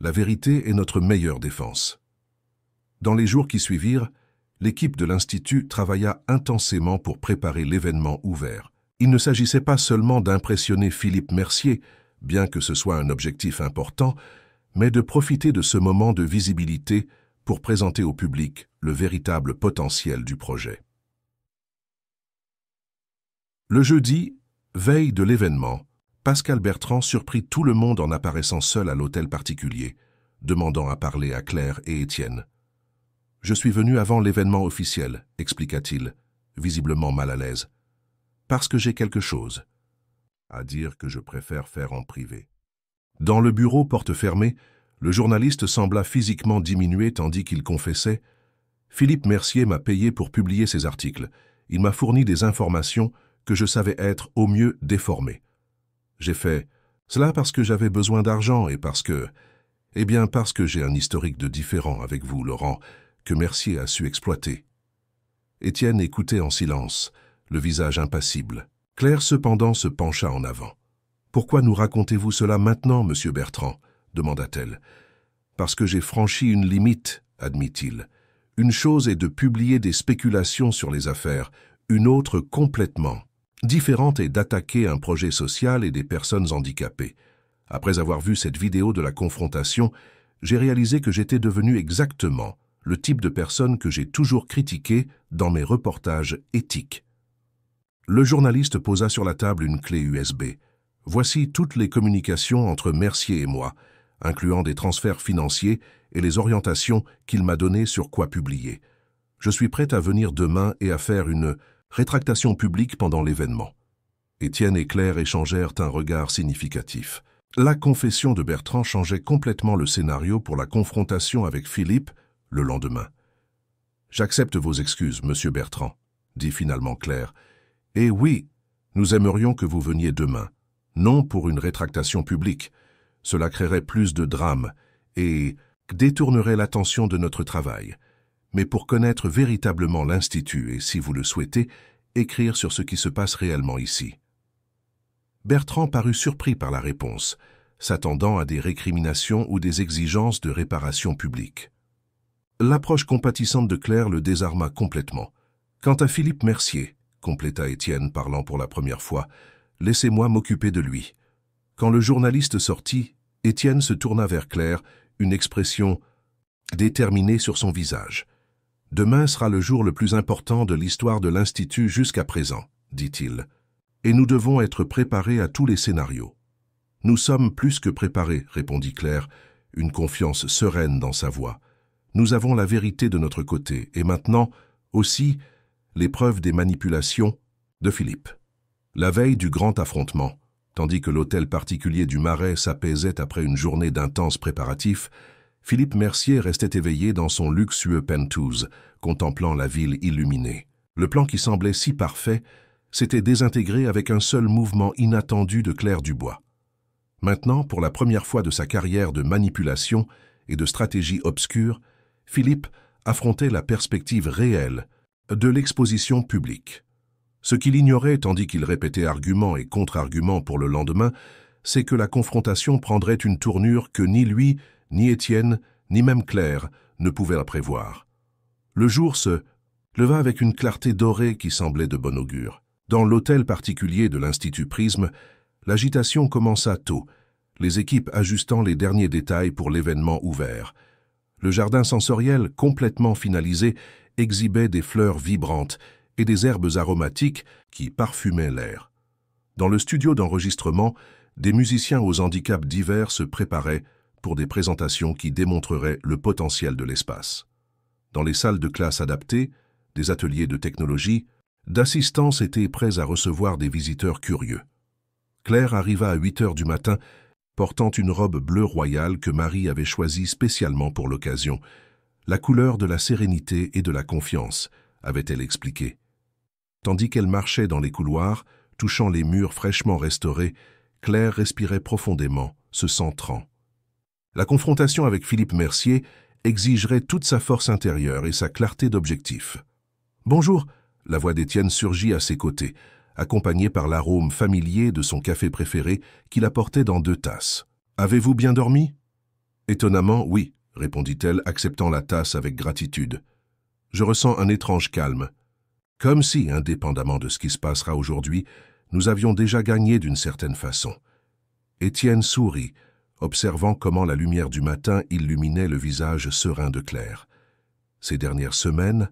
A: La vérité est notre meilleure défense. Dans les jours qui suivirent, l'équipe de l'Institut travailla intensément pour préparer l'événement ouvert. Il ne s'agissait pas seulement d'impressionner Philippe Mercier, bien que ce soit un objectif important, mais de profiter de ce moment de visibilité pour présenter au public le véritable potentiel du projet. Le jeudi, veille de l'événement, Pascal Bertrand surprit tout le monde en apparaissant seul à l'hôtel particulier, demandant à parler à Claire et Étienne. « Je suis venu avant l'événement officiel, » expliqua-t-il, visiblement mal à l'aise, « parce que j'ai quelque chose à dire que je préfère faire en privé. » Dans le bureau, porte fermée, le journaliste sembla physiquement diminuer tandis qu'il confessait « Philippe Mercier m'a payé pour publier ces articles. Il m'a fourni des informations que je savais être au mieux déformées. J'ai fait cela parce que j'avais besoin d'argent et parce que... parce que j'ai un historique de différend avec vous, Laurent, que Mercier a su exploiter. » Étienne écoutait en silence, le visage impassible. Claire cependant se pencha en avant. « Pourquoi nous racontez-vous cela maintenant, monsieur Bertrand ?» demanda-t-elle. « Parce que j'ai franchi une limite, » admit-il. « Une chose est de publier des spéculations sur les affaires, une autre complètement différente est d'attaquer un projet social et des personnes handicapées. Après avoir vu cette vidéo de la confrontation, j'ai réalisé que j'étais devenu exactement le type de personne que j'ai toujours critiqué dans mes reportages éthiques. » Le journaliste posa sur la table une clé USB. « Voici toutes les communications entre Mercier et moi, incluant des transferts financiers et les orientations qu'il m'a données sur quoi publier. Je suis prêt à venir demain et à faire une rétractation publique pendant l'événement. Étienne et Claire échangèrent un regard significatif. La confession de Bertrand changeait complètement le scénario pour la confrontation avec Philippe le lendemain. « J'accepte vos excuses, monsieur Bertrand », dit finalement Claire. « Et oui, nous aimerions que vous veniez demain, non pour une rétractation publique. Cela créerait plus de drame et détournerait l'attention de notre travail, mais pour connaître véritablement l'Institut et, si vous le souhaitez, écrire sur ce qui se passe réellement ici. » Bertrand parut surpris par la réponse, s'attendant à des récriminations ou des exigences de réparation publique. L'approche compatissante de Claire le désarma complètement. « Quant à Philippe Mercier, » compléta Étienne parlant pour la première fois, « laissez-moi m'occuper de lui. » Quand le journaliste sortit, Étienne se tourna vers Claire, une expression déterminée sur son visage. « Demain sera le jour le plus important de l'histoire de l'Institut jusqu'à présent, » dit-il. « Et nous devons être préparés à tous les scénarios. »« Nous sommes plus que préparés, » répondit Claire, une confiance sereine dans sa voix. « Nous avons la vérité de notre côté, et maintenant, aussi, les preuves des manipulations de Philippe. » La veille du grand affrontement, tandis que l'hôtel particulier du Marais s'apaisait après une journée d'intenses préparatifs, Philippe Mercier restait éveillé dans son luxueux penthouse, contemplant la ville illuminée. Le plan qui semblait si parfait s'était désintégré avec un seul mouvement inattendu de Claire Dubois. Maintenant, pour la première fois de sa carrière de manipulation et de stratégie obscure, Philippe affrontait la perspective réelle de l'exposition publique. Ce qu'il ignorait tandis qu'il répétait arguments et contre-arguments pour le lendemain, c'est que la confrontation prendrait une tournure que ni lui, ni Étienne, ni même Claire ne pouvaient la prévoir. Le jour se leva avec une clarté dorée qui semblait de bon augure. Dans l'hôtel particulier de l'Institut Prisme, l'agitation commença tôt, les équipes ajustant les derniers détails pour l'événement ouvert. Le jardin sensoriel, complètement finalisé, exhibait des fleurs vibrantes et des herbes aromatiques qui parfumaient l'air. Dans le studio d'enregistrement, des musiciens aux handicaps divers se préparaient pour des présentations qui démontreraient le potentiel de l'espace. Dans les salles de classe adaptées, des ateliers de technologie, d'assistants étaient prêts à recevoir des visiteurs curieux. Claire arriva à 8 heures du matin, portant une robe bleue royale que Marie avait choisie spécialement pour l'occasion. La couleur de la sérénité et de la confiance, avait-elle expliqué. Tandis qu'elle marchait dans les couloirs, touchant les murs fraîchement restaurés, Claire respirait profondément, se centrant. La confrontation avec Philippe Mercier exigerait toute sa force intérieure et sa clarté d'objectif. « Bonjour !» La voix d'Étienne surgit à ses côtés, accompagnée par l'arôme familier de son café préféré qu'il apportait dans 2 tasses. « Avez-vous bien dormi ?» « Étonnamment, oui, » répondit-elle, acceptant la tasse avec gratitude. « Je ressens un étrange calme. Comme si, indépendamment de ce qui se passera aujourd'hui, nous avions déjà gagné d'une certaine façon. » Étienne sourit, observant comment la lumière du matin illuminait le visage serein de Claire. Ces dernières semaines,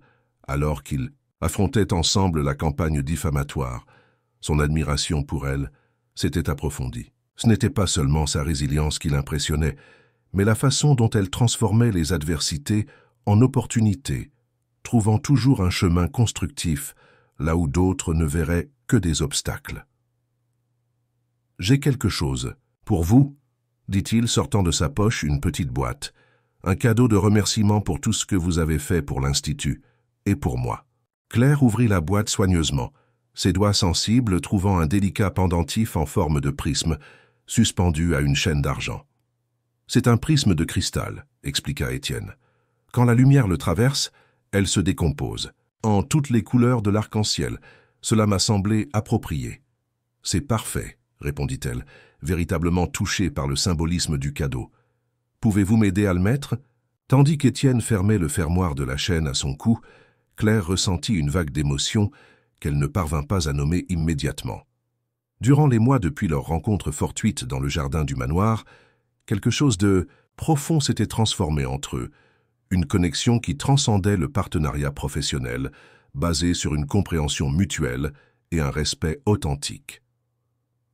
A: alors qu'ils affrontaient ensemble la campagne diffamatoire, son admiration pour elle s'était approfondie. Ce n'était pas seulement sa résilience qui l'impressionnait, mais la façon dont elle transformait les adversités en opportunités, trouvant toujours un chemin constructif là où d'autres ne verraient que des obstacles. « J'ai quelque chose pour vous », dit-il, sortant de sa poche une petite boîte. « Un cadeau de remerciement pour tout ce que vous avez fait pour l'Institut et pour moi. » Claire ouvrit la boîte soigneusement, ses doigts sensibles trouvant un délicat pendentif en forme de prisme, suspendu à une chaîne d'argent. « C'est un prisme de cristal », expliqua Étienne. « Quand la lumière le traverse, elle se décompose, en toutes les couleurs de l'arc-en-ciel. Cela m'a semblé approprié. »« C'est parfait, » répondit-elle, véritablement touchée par le symbolisme du cadeau. « Pouvez-vous m'aider à le mettre ?» Tandis qu'Étienne fermait le fermoir de la chaîne à son cou, Claire ressentit une vague d'émotion qu'elle ne parvint pas à nommer immédiatement. Durant les mois depuis leur rencontre fortuite dans le jardin du manoir, quelque chose de profond s'était transformé entre eux, une connexion qui transcendait le partenariat professionnel, basé sur une compréhension mutuelle et un respect authentique.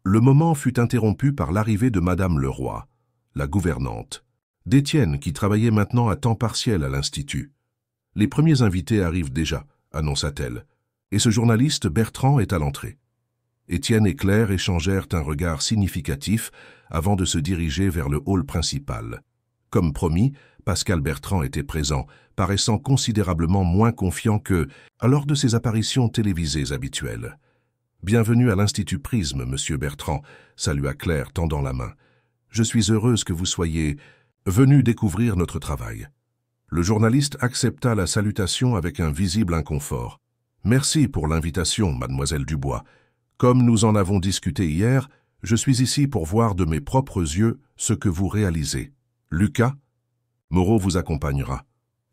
A: Le moment fut interrompu par l'arrivée de Madame Leroy, la gouvernante, d'Étienne qui travaillait maintenant à temps partiel à l'Institut. « Les premiers invités arrivent déjà », annonça-t-elle, « et ce journaliste Bertrand est à l'entrée. » Étienne et Claire échangèrent un regard significatif avant de se diriger vers le hall principal. Comme promis, Pascal Bertrand était présent, paraissant considérablement moins confiant que lors de ses apparitions télévisées habituelles. « Bienvenue à l'Institut Prisme, monsieur Bertrand », salua Claire, tendant la main. « Je suis heureuse que vous soyez venu découvrir notre travail. » Le journaliste accepta la salutation avec un visible inconfort. « Merci pour l'invitation, mademoiselle Dubois. Comme nous en avons discuté hier, je suis ici pour voir de mes propres yeux ce que vous réalisez. Lucas ? Moreau vous accompagnera, »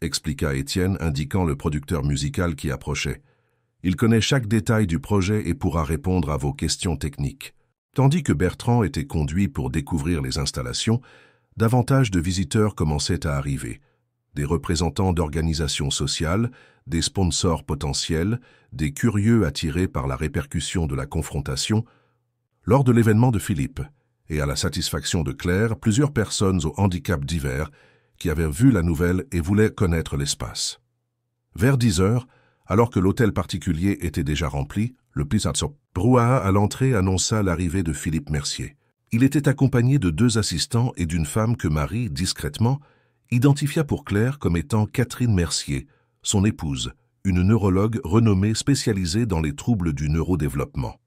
A: expliqua Étienne, indiquant le producteur musical qui approchait. « Il connaît chaque détail du projet et pourra répondre à vos questions techniques. » Tandis que Bertrand était conduit pour découvrir les installations, davantage de visiteurs commençaient à arriver. Des représentants d'organisations sociales, des sponsors potentiels, des curieux attirés par la répercussion de la confrontation. Lors de l'événement de Philippe, et à la satisfaction de Claire, plusieurs personnes aux handicaps divers qui avaient vu la nouvelle et voulaient connaître l'espace. Vers 10 heures, alors que l'hôtel particulier était déjà rempli, le Pisazzo brouhaha à l'entrée annonça l'arrivée de Philippe Mercier. Il était accompagné de 2 assistants et d'une femme que Marie, discrètement, identifia pour Claire comme étant Catherine Mercier, son épouse, une neurologue renommée spécialisée dans les troubles du neurodéveloppement.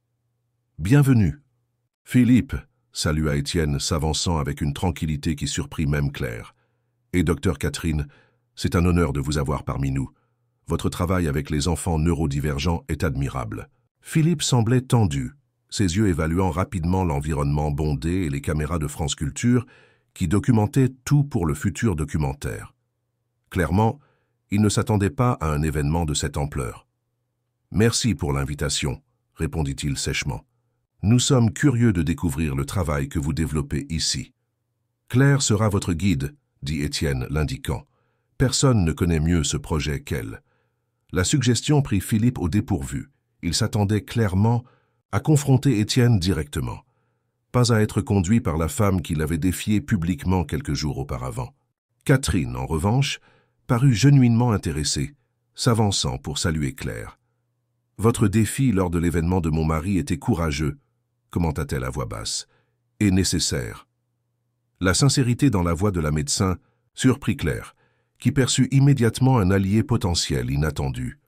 A: « Bienvenue. »« Philippe », salua Étienne, s'avançant avec une tranquillité qui surprit même Claire. « Et docteur Catherine, c'est un honneur de vous avoir parmi nous. Votre travail avec les enfants neurodivergents est admirable. » Philippe semblait tendu, ses yeux évaluant rapidement l'environnement bondé et les caméras de France Culture qui documentaient tout pour le futur documentaire. Clairement, il ne s'attendait pas à un événement de cette ampleur. « Merci pour l'invitation, » répondit-il sèchement. « Nous sommes curieux de découvrir le travail que vous développez ici. »« Claire sera votre guide, » dit Étienne, l'indiquant. « Personne ne connaît mieux ce projet qu'elle. » La suggestion prit Philippe au dépourvu. Il s'attendait clairement à confronter Étienne directement, pas à être conduit par la femme qui l'avait défié publiquement quelques jours auparavant. Catherine, en revanche, parut genuinement intéressée, s'avançant pour saluer Claire. « Votre défi lors de l'événement de mon mari était courageux, » commenta-t-elle à voix basse, « et nécessaire. » La sincérité dans la voix de la médecin surprit Claire, qui perçut immédiatement un allié potentiel inattendu.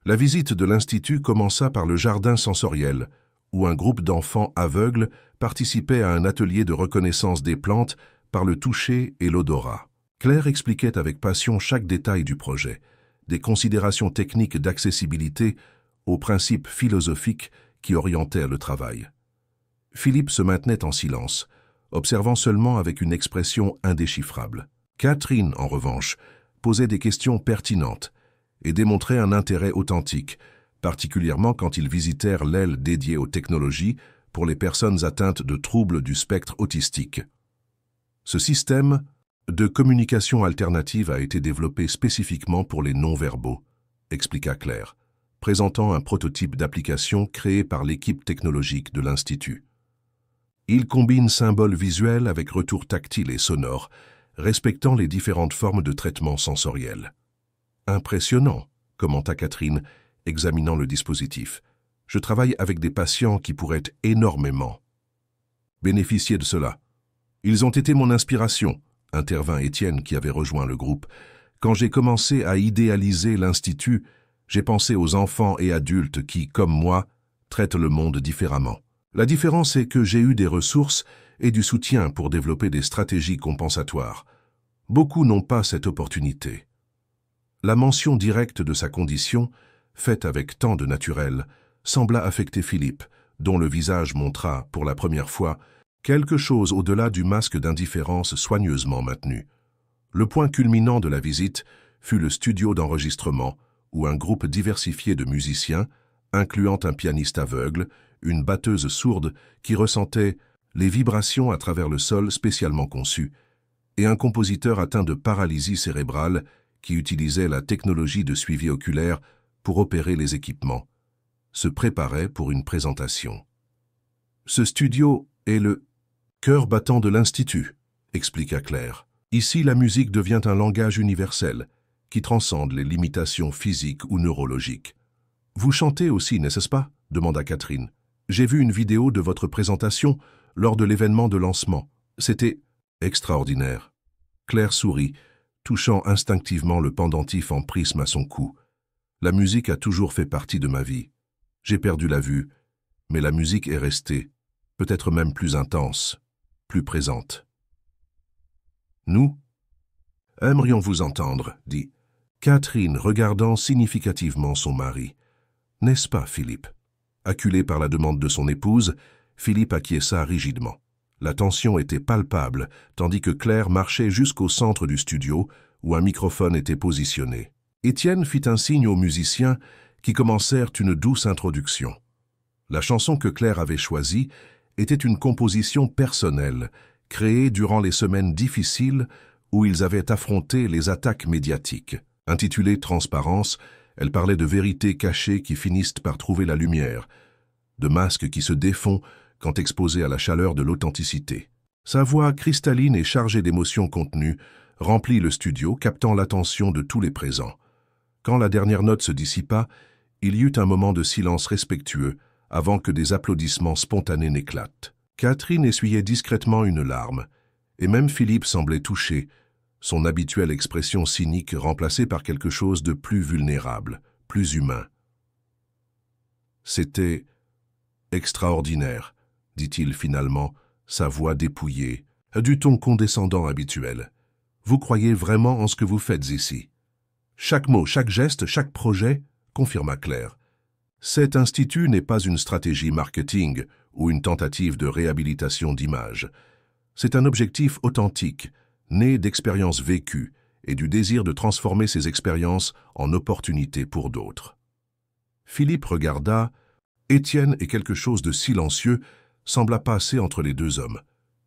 A: La visite de l'Institut commença par le jardin sensoriel, où un groupe d'enfants aveugles participait à un atelier de reconnaissance des plantes par le toucher et l'odorat. Claire expliquait avec passion chaque détail du projet, des considérations techniques d'accessibilité aux principes philosophiques qui orientèrent le travail. Philippe se maintenait en silence, observant seulement avec une expression indéchiffrable. Catherine, en revanche, posait des questions pertinentes et démontrait un intérêt authentique, particulièrement quand ils visitèrent l'aile dédiée aux technologies pour les personnes atteintes de troubles du spectre autistique. Ce système de communication alternative a été développé spécifiquement pour les non-verbaux, expliqua Claire, présentant un prototype d'application créé par l'équipe technologique de l'Institut. Il combine symboles visuels avec retours tactiles et sonores, respectant les différentes formes de traitement sensoriel. « Impressionnant », commenta Catherine, examinant le dispositif. « Je travaille avec des patients qui pourraient énormément bénéficier de cela. Ils ont été mon inspiration, » intervint Étienne qui avait rejoint le groupe. « Quand j'ai commencé à idéaliser l'Institut, j'ai pensé aux enfants et adultes qui, comme moi, traitent le monde différemment. La différence est que j'ai eu des ressources et du soutien pour développer des stratégies compensatoires. Beaucoup n'ont pas cette opportunité. » La mention directe de sa condition, faite avec tant de naturel, sembla affecter Philippe, dont le visage montra, pour la première fois, quelque chose au-delà du masque d'indifférence soigneusement maintenu. Le point culminant de la visite fut le studio d'enregistrement, où un groupe diversifié de musiciens, incluant un pianiste aveugle, une batteuse sourde qui ressentait les vibrations à travers le sol spécialement conçu, et un compositeur atteint de paralysie cérébrale qui utilisait la technologie de suivi oculaire pour opérer les équipements, se préparait pour une présentation. « Ce studio est le cœur battant de l'Institut », expliqua Claire. Ici, la musique devient un langage universel, qui transcende les limitations physiques ou neurologiques. Vous chantez aussi, n'est-ce pas? Demanda Catherine. J'ai vu une vidéo de votre présentation lors de l'événement de lancement. C'était extraordinaire. Claire sourit, touchant instinctivement le pendentif en prisme à son cou. La musique a toujours fait partie de ma vie. J'ai perdu la vue, mais la musique est restée, peut-être même plus intense, plus présente. Nous aimerions vous entendre, dit Catherine, regardant significativement son mari. N'est-ce pas, Philippe? Acculé par la demande de son épouse, Philippe acquiesça rigidement. La tension était palpable, tandis que Claire marchait jusqu'au centre du studio, où un microphone était positionné. Étienne fit un signe aux musiciens qui commencèrent une douce introduction. La chanson que Claire avait choisie était une composition personnelle, créée durant les semaines difficiles où ils avaient affronté les attaques médiatiques. Intitulée « Transparence », elle parlait de vérités cachées qui finissent par trouver la lumière, de masques qui se défont quand exposés à la chaleur de l'authenticité. Sa voix cristalline et chargée d'émotions contenues remplit le studio, captant l'attention de tous les présents. Quand la dernière note se dissipa, il y eut un moment de silence respectueux avant que des applaudissements spontanés n'éclatent. Catherine essuyait discrètement une larme, et même Philippe semblait touché, son habituelle expression cynique remplacée par quelque chose de plus vulnérable, plus humain. C'était extraordinaire, dit-il finalement, sa voix dépouillée, du ton condescendant habituel. Vous croyez vraiment en ce que vous faites ici? Chaque mot, chaque geste, chaque projet, confirma Claire. Cet institut n'est pas une stratégie marketing ou une tentative de réhabilitation d'image. C'est un objectif authentique, né d'expériences vécues et du désir de transformer ces expériences en opportunités pour d'autres. Philippe regarda. Étienne et quelque chose de silencieux sembla passer entre les deux hommes.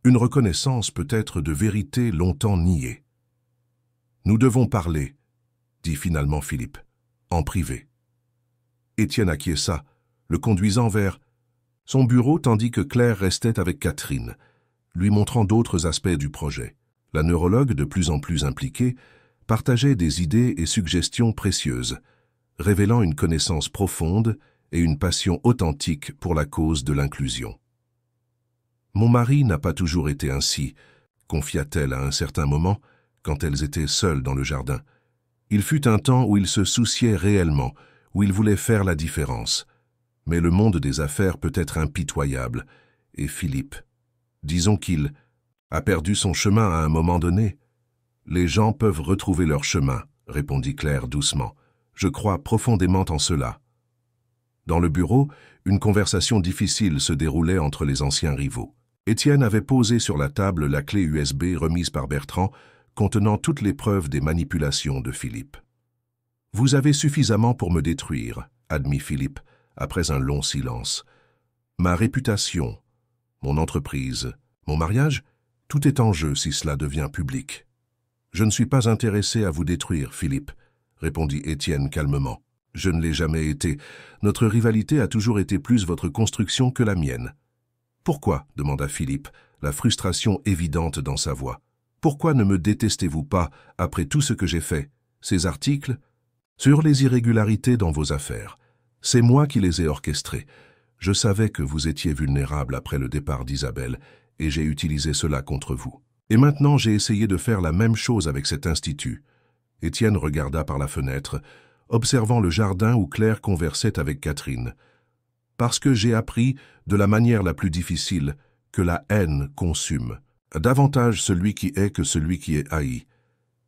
A: Une reconnaissance peut-être de vérité longtemps niée. « Nous devons parler », dit finalement Philippe, en privé. Étienne acquiesça, le conduisant vers son bureau tandis que Claire restait avec Catherine, lui montrant d'autres aspects du projet. La neurologue, de plus en plus impliquée, partageait des idées et suggestions précieuses, révélant une connaissance profonde et une passion authentique pour la cause de l'inclusion. « Mon mari n'a pas toujours été ainsi », confia-t-elle à un certain moment, quand elles étaient seules dans le jardin. « Il fut un temps où il se souciait réellement, où il voulait faire la différence. Mais le monde des affaires peut être impitoyable, et Philippe, disons qu'il a perdu son chemin à un moment donné. Les gens peuvent retrouver leur chemin, répondit Claire doucement. Je crois profondément en cela. Dans le bureau, une conversation difficile se déroulait entre les anciens rivaux. Étienne avait posé sur la table la clé USB remise par Bertrand, contenant toutes les preuves des manipulations de Philippe. « Vous avez suffisamment pour me détruire, » admit Philippe, après un long silence. « Ma réputation, mon entreprise, mon mariage, tout est en jeu si cela devient public. »« Je ne suis pas intéressé à vous détruire, Philippe, » répondit Étienne calmement. « Je ne l'ai jamais été. Notre rivalité a toujours été plus votre construction que la mienne. »« Pourquoi ?» demanda Philippe, la frustration évidente dans sa voix. « Pourquoi ne me détestez-vous pas après tout ce que j'ai fait? Ces articles sur les irrégularités dans vos affaires. C'est moi qui les ai orchestrés. Je savais que vous étiez vulnérable après le départ d'Isabelle, et j'ai utilisé cela contre vous. Et maintenant, j'ai essayé de faire la même chose avec cet institut. » Étienne regarda par la fenêtre, observant le jardin où Claire conversait avec Catherine. « Parce que j'ai appris, de la manière la plus difficile, que la haine consume. Davantage celui qui hait que celui qui est haï.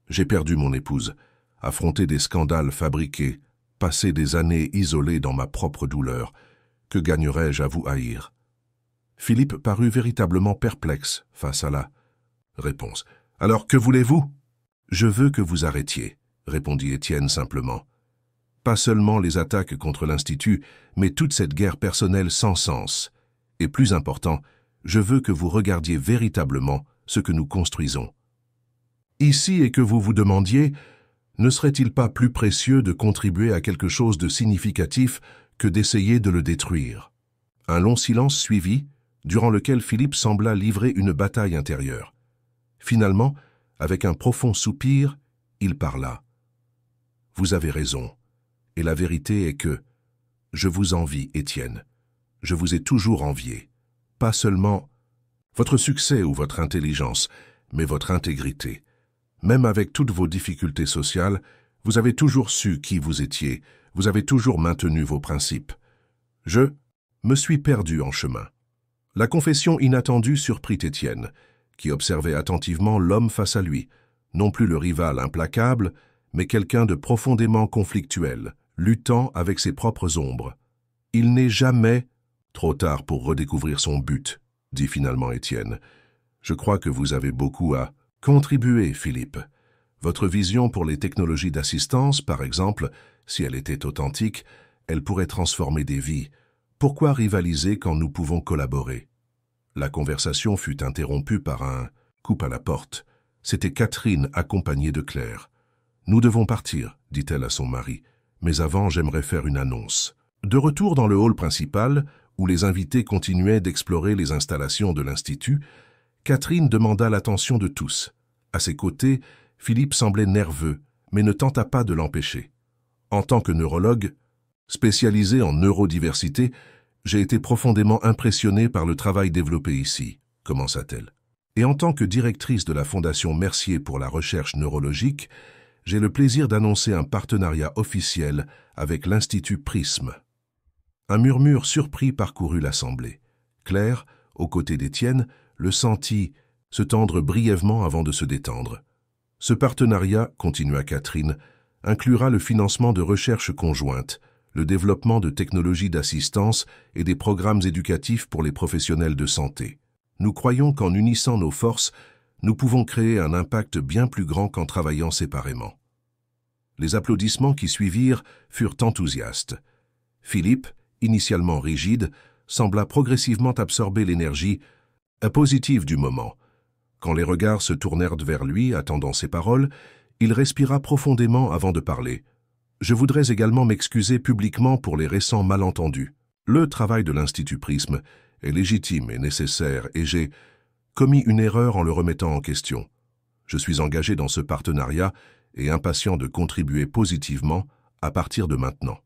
A: J'ai perdu mon épouse, affronté des scandales fabriqués, passé des années isolé dans ma propre douleur. Que gagnerais-je à vous haïr ?» Philippe parut véritablement perplexe face à la réponse. « Alors, que voulez-vous ?»« Je veux que vous arrêtiez, » répondit Étienne simplement. « Pas seulement les attaques contre l'Institut, mais toute cette guerre personnelle sans sens. Et plus important, je veux que vous regardiez véritablement ce que nous construisons. Ici, et que vous vous demandiez, ne serait-il pas plus précieux de contribuer à quelque chose de significatif que d'essayer de le détruire ?» Un long silence suivit, durant lequel Philippe sembla livrer une bataille intérieure. Finalement, avec un profond soupir, il parla. « Vous avez raison, et la vérité est que je vous envie, Étienne. Je vous ai toujours envié. Pas seulement votre succès ou votre intelligence, mais votre intégrité. Même avec toutes vos difficultés sociales, vous avez toujours su qui vous étiez, vous avez toujours maintenu vos principes. Je me suis perdu en chemin. » La confession inattendue surprit Étienne, qui observait attentivement l'homme face à lui, non plus le rival implacable, mais quelqu'un de profondément conflictuel, luttant avec ses propres ombres. « Il n'est jamais trop tard pour redécouvrir son but, » dit finalement Étienne. « Je crois que vous avez beaucoup à contribuer, Philippe. Votre vision pour les technologies d'assistance, par exemple, si elle était authentique, elle pourrait transformer des vies. Pourquoi rivaliser quand nous pouvons collaborer ?» La conversation fut interrompue par un coup à la porte. C'était Catherine accompagnée de Claire. « Nous devons partir, » dit-elle à son mari. « Mais avant, j'aimerais faire une annonce. » De retour dans le hall principal, où les invités continuaient d'explorer les installations de l'Institut, Catherine demanda l'attention de tous. À ses côtés, Philippe semblait nerveux, mais ne tenta pas de l'empêcher. « En tant que neurologue, spécialisé en neurodiversité, j'ai été profondément impressionné par le travail développé ici, » commença-t-elle. « Et en tant que directrice de la Fondation Mercier pour la recherche neurologique, j'ai le plaisir d'annoncer un partenariat officiel avec l'Institut Prisme. » Un murmure surpris parcourut l'assemblée. Claire, aux côtés d'Étienne, le sentit se tendre brièvement avant de se détendre. « Ce partenariat, » continua Catherine, « inclura le financement de recherches conjointes, le développement de technologies d'assistance et des programmes éducatifs pour les professionnels de santé. Nous croyons qu'en unissant nos forces, nous pouvons créer un impact bien plus grand qu'en travaillant séparément. » Les applaudissements qui suivirent furent enthousiastes. Philippe, initialement rigide, sembla progressivement absorber l'énergie positive du moment. Quand les regards se tournèrent vers lui, attendant ses paroles, il respira profondément avant de parler. « Je voudrais également m'excuser publiquement pour les récents malentendus. Le travail de l'Institut Prisme est légitime et nécessaire et j'ai commis une erreur en le remettant en question. Je suis engagé dans ce partenariat et impatient de contribuer positivement à partir de maintenant. »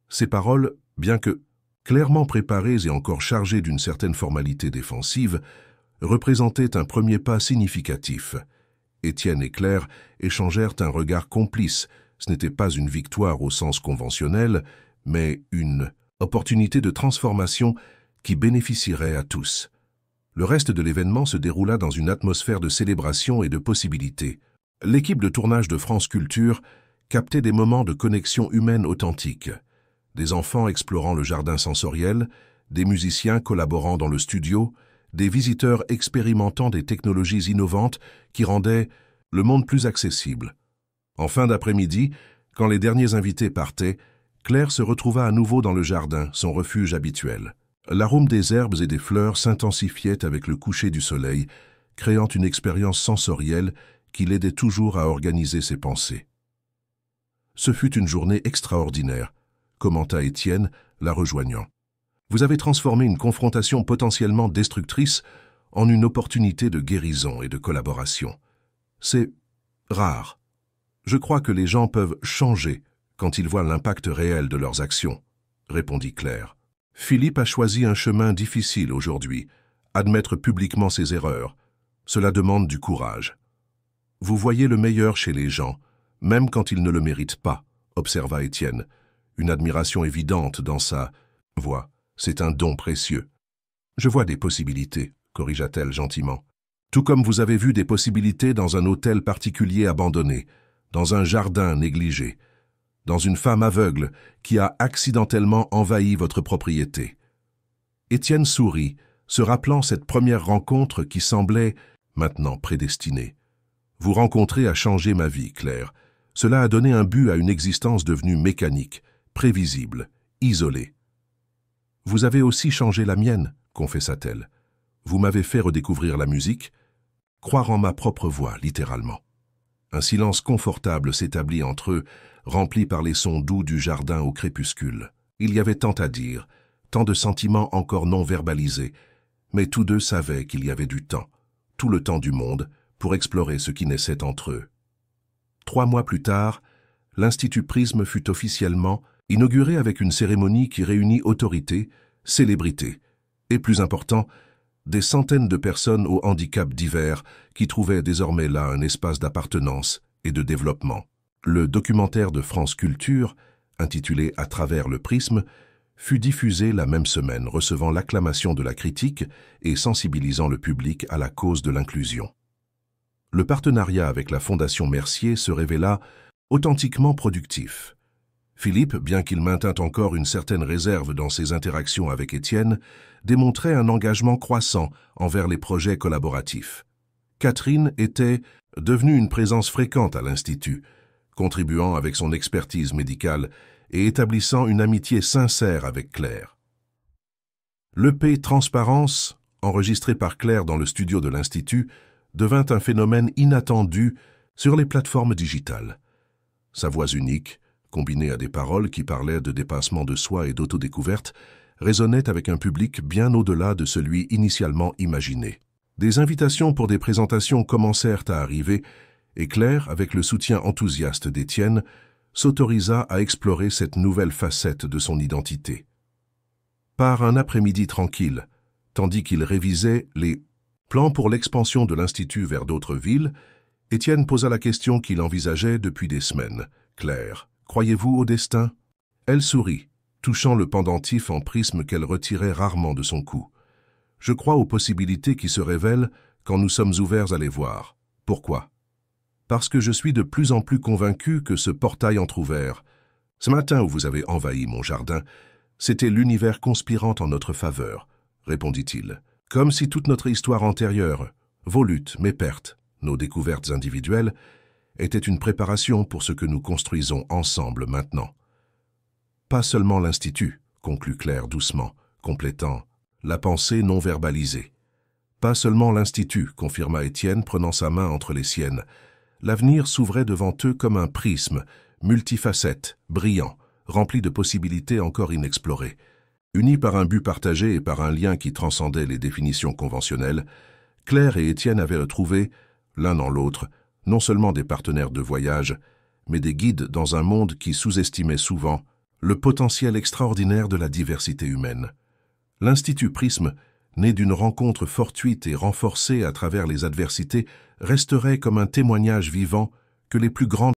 A: Ces paroles, bien que clairement préparées et encore chargées d'une certaine formalité défensive, représentaient un premier pas significatif. Étienne et Claire échangèrent un regard complice. Ce n'était pas une victoire au sens conventionnel, mais une opportunité de transformation qui bénéficierait à tous. Le reste de l'événement se déroula dans une atmosphère de célébration et de possibilités. L'équipe de tournage de France Culture captait des moments de connexion humaine authentique. Des enfants explorant le jardin sensoriel, des musiciens collaborant dans le studio, des visiteurs expérimentant des technologies innovantes qui rendaient le monde plus accessible. En fin d'après-midi, quand les derniers invités partaient, Claire se retrouva à nouveau dans le jardin, son refuge habituel. L'arôme des herbes et des fleurs s'intensifiait avec le coucher du soleil, créant une expérience sensorielle qui l'aidait toujours à organiser ses pensées. « Ce fut une journée extraordinaire », commenta Étienne, la rejoignant. « Vous avez transformé une confrontation potentiellement destructrice en une opportunité de guérison et de collaboration. C'est rare. Je crois que les gens peuvent changer quand ils voient l'impact réel de leurs actions, » répondit Claire. « Philippe a choisi un chemin difficile aujourd'hui, admettre publiquement ses erreurs. Cela demande du courage. Vous voyez le meilleur chez les gens, même quand ils ne le méritent pas, » observa Étienne, une admiration évidente dans sa voix. « C'est un don précieux. »« Je vois des possibilités, » corrigea-t-elle gentiment. « Tout comme vous avez vu des possibilités dans un hôtel particulier abandonné, dans un jardin négligé, dans une femme aveugle qui a accidentellement envahi votre propriété. » Étienne sourit, se rappelant cette première rencontre qui semblait maintenant prédestinée. « Vous rencontrer a changé ma vie, Claire. Cela a donné un but à une existence devenue mécanique, prévisible, isolée. »« Vous avez aussi changé la mienne, » confessa-t-elle. « Vous m'avez fait redécouvrir la musique, croire en ma propre voix, littéralement. » Un silence confortable s'établit entre eux, rempli par les sons doux du jardin au crépuscule. Il y avait tant à dire, tant de sentiments encore non verbalisés, mais tous deux savaient qu'il y avait du temps, tout le temps du monde, pour explorer ce qui naissait entre eux. 3 mois plus tard, l'Institut Prisme fut officiellement inauguré avec une cérémonie qui réunit autorités, célébrités et, plus important, des centaines de personnes aux handicaps divers qui trouvaient désormais là un espace d'appartenance et de développement. Le documentaire de France Culture, intitulé « À travers le prisme », fut diffusé la même semaine, recevant l'acclamation de la critique et sensibilisant le public à la cause de l'inclusion. Le partenariat avec la Fondation Mercier se révéla authentiquement productif. Philippe, bien qu'il maintint encore une certaine réserve dans ses interactions avec Étienne, démontrait un engagement croissant envers les projets collaboratifs. Catherine était devenue une présence fréquente à l'Institut, contribuant avec son expertise médicale et établissant une amitié sincère avec Claire. L'EP Transparence, enregistré par Claire dans le studio de l'Institut, devint un phénomène inattendu sur les plateformes digitales. Sa voix unique, combinée à des paroles qui parlaient de dépassement de soi et d'autodécouverte, résonnait avec un public bien au-delà de celui initialement imaginé. Des invitations pour des présentations commencèrent à arriver et Claire, avec le soutien enthousiaste d'Étienne, s'autorisa à explorer cette nouvelle facette de son identité. Par un après-midi tranquille, tandis qu'il révisait les plans pour l'expansion de l'Institut vers d'autres villes, Étienne posa la question qu'il envisageait depuis des semaines. « Claire, croyez-vous au destin ?» Elle sourit, touchant le pendentif en prisme qu'elle retirait rarement de son cou. « Je crois aux possibilités qui se révèlent quand nous sommes ouverts à les voir. Pourquoi ? Parce que je suis de plus en plus convaincu que ce portail entrouvert, ce matin où vous avez envahi mon jardin, c'était l'univers conspirant en notre faveur, répondit-il. Comme si toute notre histoire antérieure, vos luttes, mes pertes, nos découvertes individuelles, était une préparation pour ce que nous construisons ensemble maintenant. Pas seulement l'Institut, conclut Claire doucement, complétant la pensée non verbalisée. Pas seulement l'Institut, confirma Étienne, prenant sa main entre les siennes. L'avenir s'ouvrait devant eux comme un prisme, multifacette, brillant, rempli de possibilités encore inexplorées. Unis par un but partagé et par un lien qui transcendait les définitions conventionnelles, Claire et Étienne avaient retrouvé, l'un dans l'autre, non seulement des partenaires de voyage, mais des guides dans un monde qui sous-estimait souvent le potentiel extraordinaire de la diversité humaine. L'Institut Prisme, né d'une rencontre fortuite et renforcée à travers les adversités, resterait comme un témoignage vivant que les plus grandes